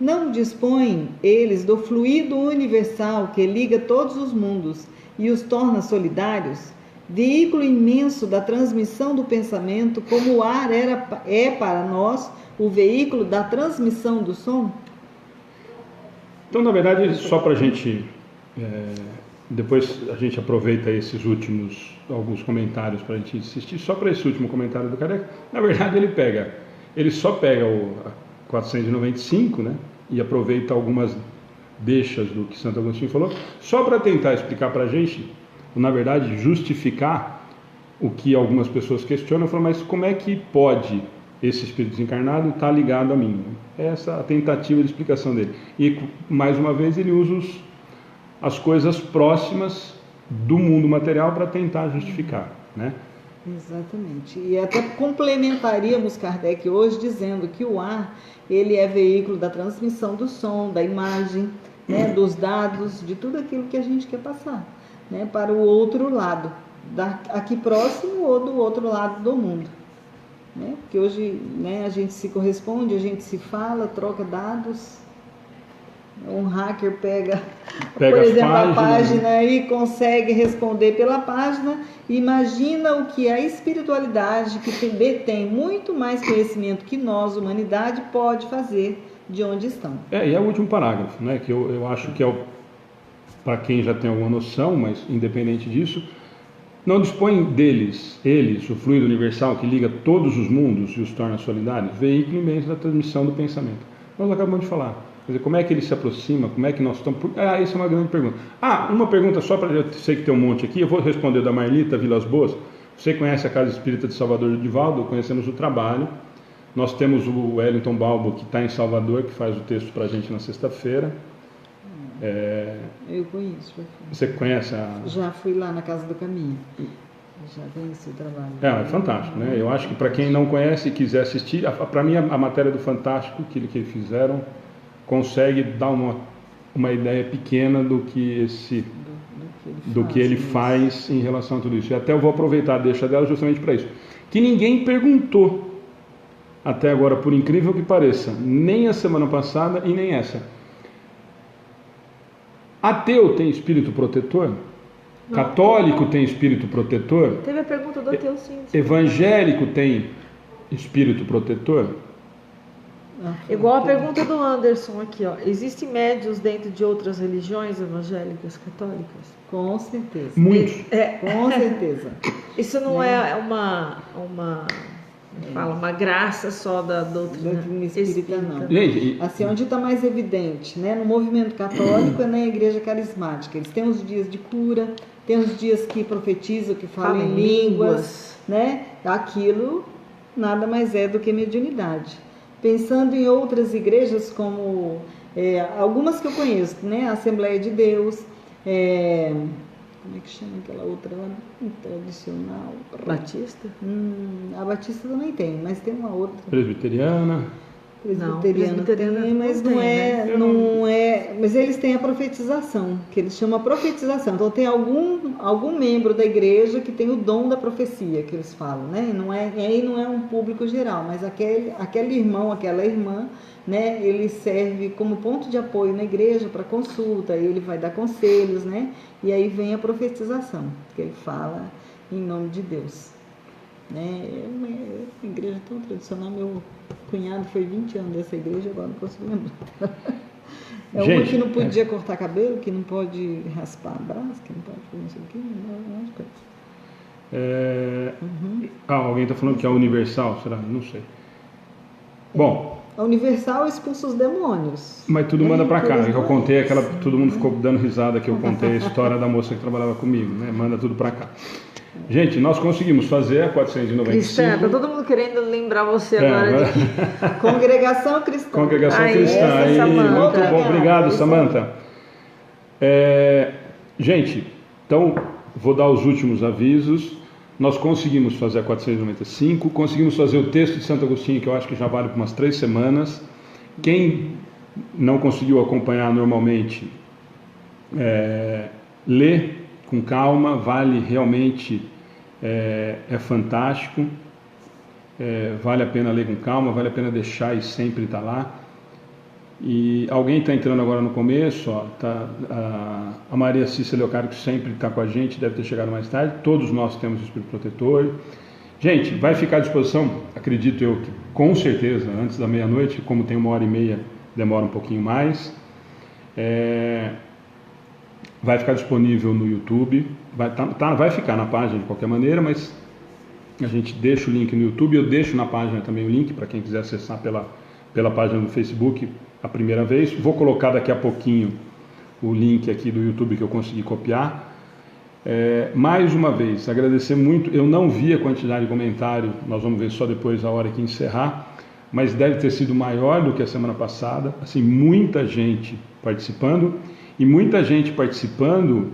não dispõem eles do fluido universal que liga todos os mundos e os torna solidários, veículo imenso da transmissão do pensamento, como o ar é para nós o veículo da transmissão do som? Então, na verdade, só para a gente... depois a gente aproveita esses últimos, alguns comentários para a gente insistir, só para esse último comentário do Kardec. Na verdade, ele só pega o 495, né, e aproveita algumas deixas do que Santo Agostinho falou, só para tentar explicar para a gente, na verdade, justificar o que algumas pessoas questionam, falam, mas como é que pode esse espírito desencarnado estar ligado a mim? Essa é a tentativa de explicação dele. E, mais uma vez, ele usa as coisas próximas do mundo material para tentar justificar, né? Exatamente. E até complementaríamos Kardec hoje dizendo que o ar, ele é veículo da transmissão do som, da imagem, né, dos dados, de tudo aquilo que a gente quer passar, né, para o outro lado, aqui próximo ou do outro lado do mundo. Né? Porque hoje, né, a gente se corresponde, a gente se fala, troca dados. Um hacker pega por exemplo, a página e consegue responder pela página. Imagina o que a espiritualidade, que tem muito mais conhecimento que nós, humanidade, pode fazer de onde estão. E é o último parágrafo, né, que eu acho que é para quem já tem alguma noção, mas independente disso, não dispõe eles, o fluido universal que liga todos os mundos e os torna solidários, veículo imenso da transmissão do pensamento. Nós acabamos de falar. Quer dizer, como é que ele se aproxima, como é que nós estamos... essa é uma grande pergunta. uma pergunta só para... Eu sei que tem um monte aqui, eu vou responder da Marlita Vilas Boas. Você conhece a Casa Espírita de Salvador de Divaldo, conhecemos o trabalho. Nós temos o Wellington Balbo, que está em Salvador, que faz o texto para a gente na sexta-feira. Eu conheço. Você conhece Já fui lá na Casa do Caminho. Já conheci o trabalho. É fantástico, né? Eu acho que para quem não conhece e quiser assistir, para mim a matéria do Fantástico que eles fizeram consegue dar uma ideia pequena do que ele faz em relação a tudo isso. E até eu vou aproveitar a deixa dela justamente para isso. Que ninguém perguntou até agora, por incrível que pareça, nem a semana passada e nem essa. Ateu tem espírito protetor? Não. Católico tem espírito protetor? Teve a pergunta do ateu, sim. Evangélico tem espírito protetor? Igual a pergunta do Anderson aqui, ó. Existem médiuns dentro de outras religiões evangélicas, católicas? Com certeza. Muitos. Com certeza. Isso não é uma graça só da doutrina espírita, não. Gente, assim, onde está mais evidente, né? No movimento católico é na igreja carismática. Eles têm os dias de cura, tem os dias que profetizam, que falam em línguas, né? Aquilo nada mais é do que mediunidade. Pensando em outras igrejas, como algumas que eu conheço, né? A Assembleia de Deus, como é que chama aquela outra lá? Tradicional. Batista? A Batista também tem, mas tem uma outra. Presbiteriana. Presbiteriana tem, mas não é. Mas eles têm a profetização, que eles chamam a profetização. Então tem algum membro da igreja que tem o dom da profecia, que eles falam, né? Aí não é um público geral, mas aquele irmão, aquela irmã, né? Ele serve como ponto de apoio na igreja para consulta, aí ele vai dar conselhos, né? E aí vem a profetização, que ele fala em nome de Deus. Né? É uma igreja tão tradicional. Meu cunhado foi 20 anos dessa igreja, agora não consigo lembrar. Uma que não podia cortar cabelo, que não pode raspar braço, que não pode fazer isso aqui, alguém está falando que é a Universal, será? Não sei. Bom. A Universal expulsa os demônios. Mas tudo manda para cá. Eu contei todo mundo ficou dando risada que eu contei a história da moça que trabalhava comigo, né? Manda tudo para cá. Gente, nós conseguimos fazer a 495. Cristã, tá todo mundo querendo lembrar você agora. Congregação Cristã. Congregação Cristã. Muito bom, obrigado, Samantha. Gente, então vou dar os últimos avisos. Nós conseguimos fazer a 495, conseguimos fazer o texto de Santo Agostinho, que eu acho que já vale por umas 3 semanas. Quem não conseguiu acompanhar normalmente, lê com calma, vale realmente, é fantástico, vale a pena ler com calma, vale a pena deixar e sempre estar lá. E alguém está entrando agora no começo, ó, a Maria Cícera Leocário, que sempre está com a gente, deve ter chegado mais tarde. Todos nós temos o Espírito Protetor. Gente, vai ficar à disposição, acredito eu, que com certeza, antes da meia-noite, como tem 1h30, demora um pouquinho mais. Vai ficar disponível no YouTube, vai ficar na página de qualquer maneira, mas a gente deixa o link no YouTube, eu deixo na página também o link para quem quiser acessar pela página do Facebook a primeira vez. Vou colocar daqui a pouquinho o link aqui do YouTube que eu consegui copiar. Mais uma vez, agradecer muito. Eu não vi a quantidade de comentário, nós vamos ver só depois a hora que encerrar, mas deve ter sido maior do que a semana passada. Assim, muita gente participando. E muita gente participando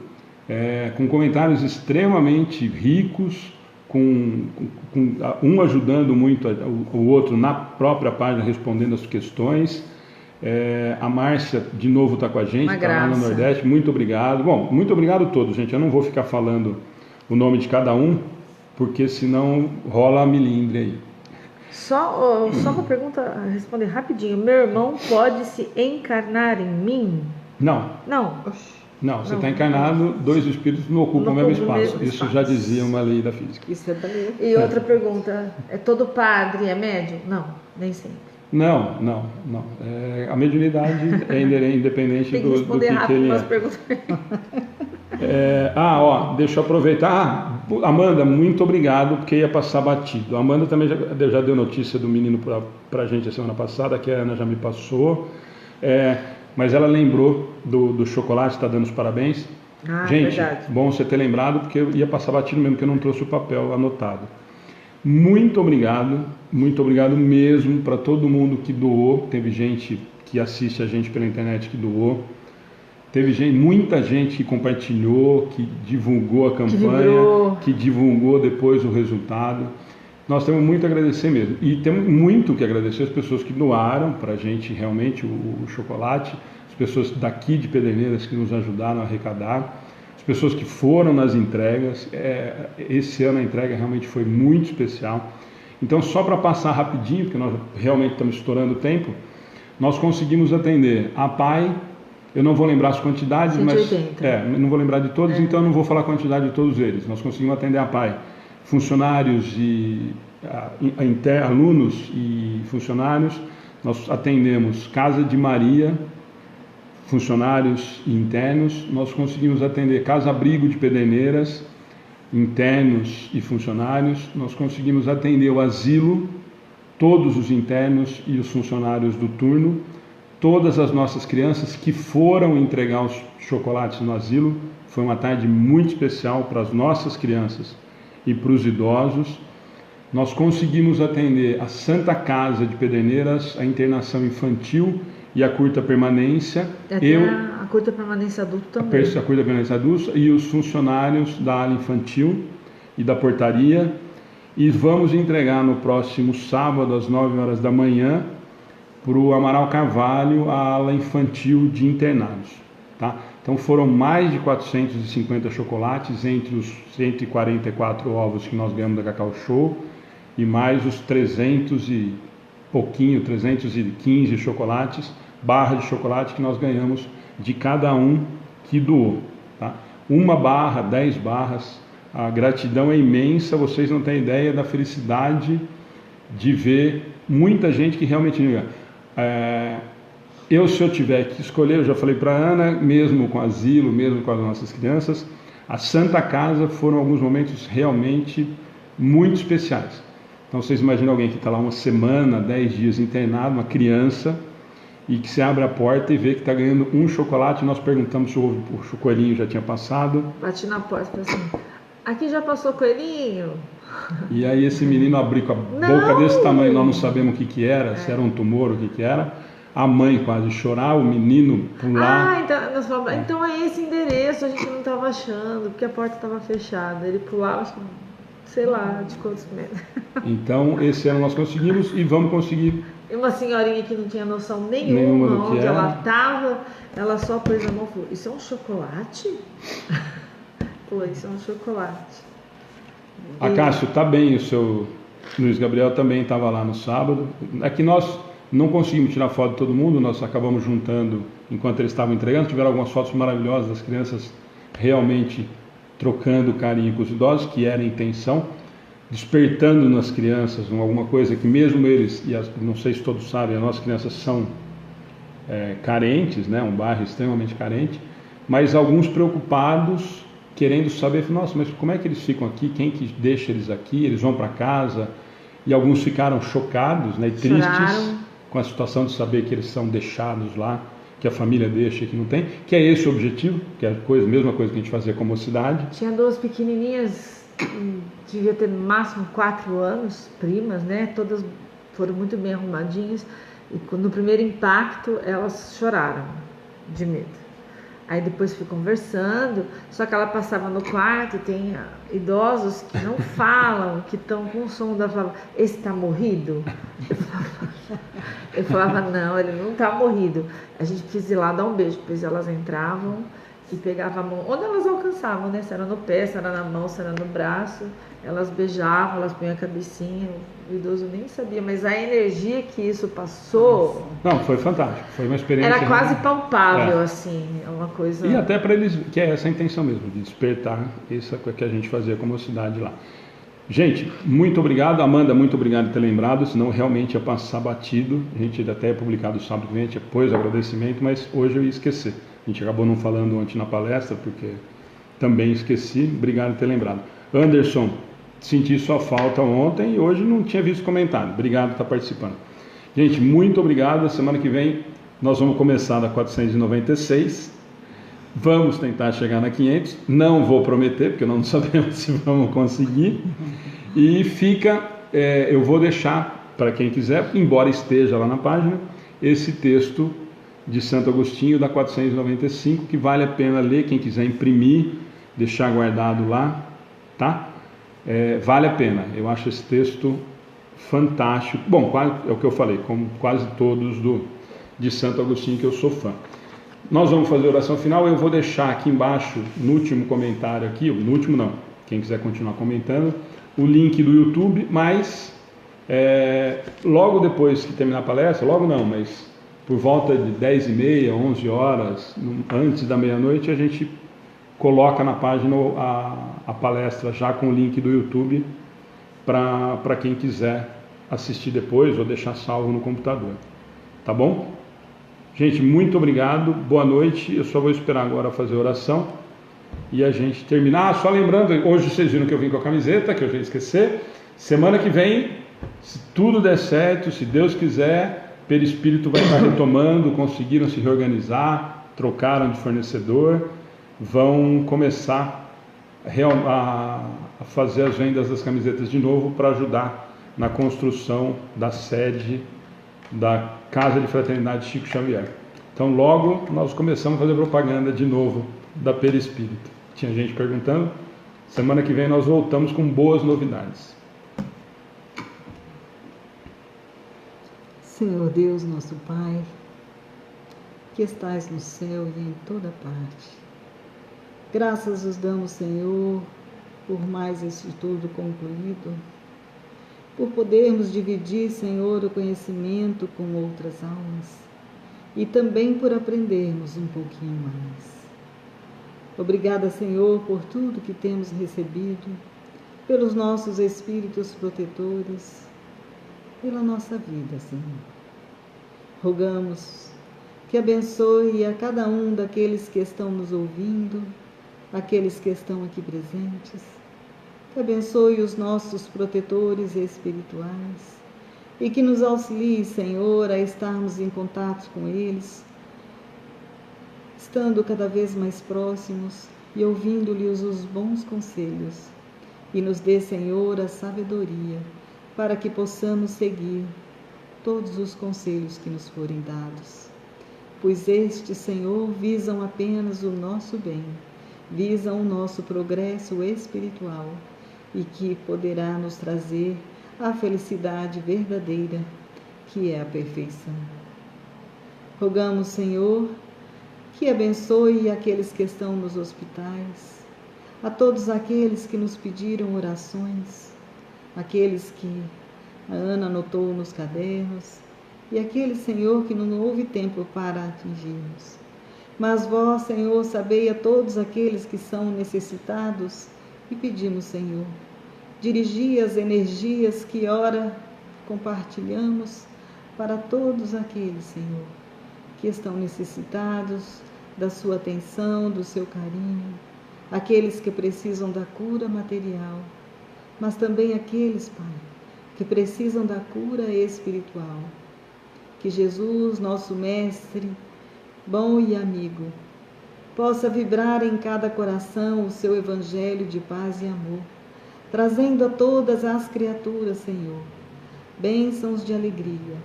com comentários extremamente ricos, com um ajudando muito o outro na própria página, respondendo as questões. A Márcia, de novo, está com a gente, está lá no Nordeste. Muito obrigado. Bom, muito obrigado a todos, gente. Eu não vou ficar falando o nome de cada um, porque senão rola a milindre aí. Só uma pergunta a responder rapidinho. Meu irmão pode se encarnar em mim? Não. Você está encarnado, 2 espíritos não ocupam o mesmo espaço. Isso já dizia uma lei da física. Isso é também. E outra pergunta, todo padre é médium? Não, nem sempre. Não. A mediunidade é independente Tem que do responder que rápido ele umas é. perguntas. Deixa eu aproveitar. Amanda, muito obrigado, porque ia passar batido. A Amanda também já deu notícia do menino para a gente a semana passada, que a Ana já me passou. Mas ela lembrou do chocolate, está dando os parabéns. Gente, verdade. Bom você ter lembrado, porque eu ia passar batido mesmo, que eu não trouxe o papel anotado. Muito obrigado mesmo para todo mundo que doou. Teve gente que assiste a gente pela internet que doou. Teve muita gente que compartilhou, que divulgou a campanha, que divulgou depois o resultado. Nós temos muito a agradecer mesmo. E temos muito que agradecer as pessoas que doaram para a gente realmente o chocolate, as pessoas daqui de Pederneiras que nos ajudaram a arrecadar, as pessoas que foram nas entregas. Esse ano a entrega realmente foi muito especial. Então, só para passar rapidinho, porque nós realmente estamos estourando o tempo, nós conseguimos atender a PAI. Eu não vou lembrar as quantidades, 180. mas não vou lembrar de todos, então eu não vou falar a quantidade de todos eles. Nós conseguimos atender a PAI. Funcionários e alunos e funcionários, nós atendemos Casa de Maria, funcionários internos, nós conseguimos atender Casa Abrigo de Pederneiras, internos e funcionários, nós conseguimos atender o asilo, todos os internos e os funcionários do turno, todas as nossas crianças que foram entregar os chocolates no asilo. Foi uma tarde muito especial para as nossas crianças e para os idosos. Nós conseguimos atender a Santa Casa de Pederneiras, a internação infantil e a curta permanência. A curta permanência adulto também. A curta permanência adulta e os funcionários da ala infantil e da portaria. E vamos entregar no próximo sábado, às 9 horas da manhã, para o Amaral Carvalho, a ala infantil de internados. Tá? Então foram mais de 450 chocolates, entre os 144 ovos que nós ganhamos da Cacau Show, e mais os 315 chocolates, barra de chocolate que nós ganhamos de cada um que doou. Tá? 1 barra, 10 barras, a gratidão é imensa, vocês não têm ideia da felicidade de ver muita gente que realmente... se eu tiver que escolher, eu já falei para a Ana, mesmo com asilo, mesmo com as nossas crianças, a Santa Casa foram alguns momentos realmente muito especiais. Então vocês imaginam alguém que está lá uma semana, 10 dias internado, uma criança, e que se abre a porta e vê que está ganhando um chocolate. Nós perguntamos se o coelhinho já tinha passado. Bati na porta assim, aqui já passou coelhinho? E aí esse menino abriu com a boca desse tamanho, nós não sabemos o que era, se era um tumor ou o que era. A mãe quase chorar, o menino pular. Então é esse endereço, a gente não estava achando, porque a porta estava fechada. Ele pulava, acho que, sei lá, de quantos metros. Então, esse ano nós conseguimos e vamos conseguir. E uma senhorinha que não tinha noção nenhuma onde ela estava, ela só pôs a mão e falou, isso é um chocolate? Pô, isso é um chocolate. A Cássio, tá bem, o seu Luiz Gabriel também estava lá no sábado. É que nós não conseguimos tirar foto de todo mundo, nós acabamos juntando enquanto eles estavam entregando. Tiveram algumas fotos maravilhosas das crianças realmente trocando carinho com os idosos, que era a intenção, despertando nas crianças alguma coisa que mesmo eles, não sei se todos sabem, as nossas crianças são carentes, né? Um bairro extremamente carente, mas alguns preocupados, querendo saber, nossa, mas como é que eles ficam aqui, quem que deixa eles aqui, eles vão para casa, e alguns ficaram chocados, né, e tristes com a situação de saber que eles são deixados lá, que a família deixa, que não tem, que é esse o objetivo, que é a mesma coisa que a gente fazia com a mocidade. Tinha 2 pequenininhas, devia ter no máximo 4 anos, primas, né, todas foram muito bem arrumadinhas, e no primeiro impacto elas choraram de medo. Aí depois fui conversando, só que ela passava no quarto, tem idosos que não falam, que estão com o som da falava, esse tá morrido? Eu falava, não, ele não tá morrido. A gente precisa ir lá dar um beijo, depois elas entravam e pegavam a mão, onde elas alcançavam, né? Se era no pé, se era na mão, se era no braço, elas beijavam, elas punham a cabecinha, o idoso nem sabia, mas a energia que isso passou... Não, foi fantástico, foi uma experiência... Era quase palpável, assim, é uma coisa... E até para eles, que é essa a intenção mesmo, de despertar isso que a gente fazia como cidade lá. Gente, muito obrigado, Amanda, muito obrigado por ter lembrado, senão realmente ia passar batido, a gente até ia publicar do sábado que vem, a gente pôs o agradecimento, mas hoje eu ia esquecer. A gente acabou não falando ontem na palestra, porque também esqueci, obrigado por ter lembrado. Anderson, senti sua falta ontem e hoje não tinha visto comentário. Obrigado por estar participando. Gente, muito obrigado. Semana que vem nós vamos começar da 496. Vamos tentar chegar na 500. Não vou prometer, porque nós não sabemos se vamos conseguir. E eu vou deixar para quem quiser, embora esteja lá na página, esse texto de Santo Agostinho da 495, que vale a pena ler, quem quiser imprimir, deixar guardado lá, tá? Vale a pena, eu acho esse texto fantástico. Bom, é o que eu falei, como quase todos de Santo Agostinho, que eu sou fã. Nós vamos fazer a oração final, eu vou deixar aqui embaixo, no último comentário aqui, no último não, quem quiser continuar comentando, o link do YouTube, mas logo depois que terminar a palestra, logo não, mas por volta de 10h30, 11 horas, antes da meia-noite, a gente coloca na página a palestra já com o link do YouTube para quem quiser assistir depois ou deixar salvo no computador. Tá bom? Gente, muito obrigado, boa noite. Eu só vou esperar agora fazer a oração e a gente terminar. Só lembrando, hoje vocês viram que eu vim com a camiseta, que eu já ia esquecer. Semana que vem, se tudo der certo, se Deus quiser, Perispírito vai estar retomando, conseguiram se reorganizar, trocaram de fornecedor, vão começar a fazer as vendas das camisetas de novo para ajudar na construção da sede da Casa de Fraternidade Chico Xavier. Então logo nós começamos a fazer propaganda de novo da Perispírito. Tinha gente perguntando, semana que vem nós voltamos com boas novidades. Senhor Deus, nosso Pai, que estais no céu e em toda parte, graças os damos, Senhor, por mais este estudo concluído, por podermos dividir, Senhor, o conhecimento com outras almas e também por aprendermos um pouquinho mais. Obrigada, Senhor, por tudo que temos recebido, pelos nossos espíritos protetores, pela nossa vida, Senhor. Rogamos que abençoe a cada um daqueles que estão nos ouvindo, aqueles que estão aqui presentes, que abençoe os nossos protetores espirituais e que nos auxilie, Senhor, a estarmos em contato com eles, estando cada vez mais próximos e ouvindo-lhes os bons conselhos, e nos dê, Senhor, a sabedoria para que possamos seguir todos os conselhos que nos forem dados, pois estes, Senhor, visam apenas o nosso bem, visam o nosso progresso espiritual e que poderá nos trazer a felicidade verdadeira, que é a perfeição. Rogamos, Senhor, que abençoe aqueles que estão nos hospitais, a todos aqueles que nos pediram orações, aqueles que a Ana anotou nos cadernos e aquele, Senhor, que não houve tempo para atingirmos. Mas vós, Senhor, sabei a todos aqueles que são necessitados e pedimos, Senhor, dirigi as energias que ora compartilhamos para todos aqueles, Senhor, que estão necessitados da sua atenção, do seu carinho, aqueles que precisam da cura material, mas também aqueles, Pai, que precisam da cura espiritual. Que Jesus, nosso Mestre, bom e amigo, possa vibrar em cada coração o seu evangelho de paz e amor, trazendo a todas as criaturas, Senhor, bênçãos de alegria,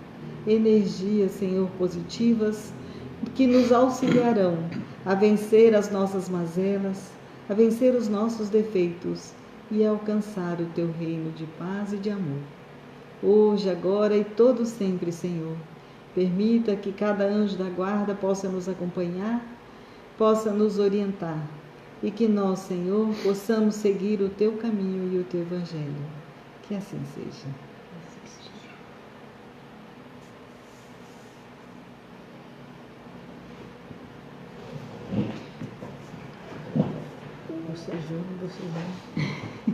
energias, Senhor, positivas, que nos auxiliarão a vencer as nossas mazelas, a vencer os nossos defeitos e a alcançar o teu reino de paz e de amor. Hoje, agora e todo sempre, Senhor, permita que cada anjo da guarda possa nos acompanhar, possa nos orientar e que nós, Senhor, possamos seguir o teu caminho e o teu evangelho. Que assim seja. Você junto, você vai.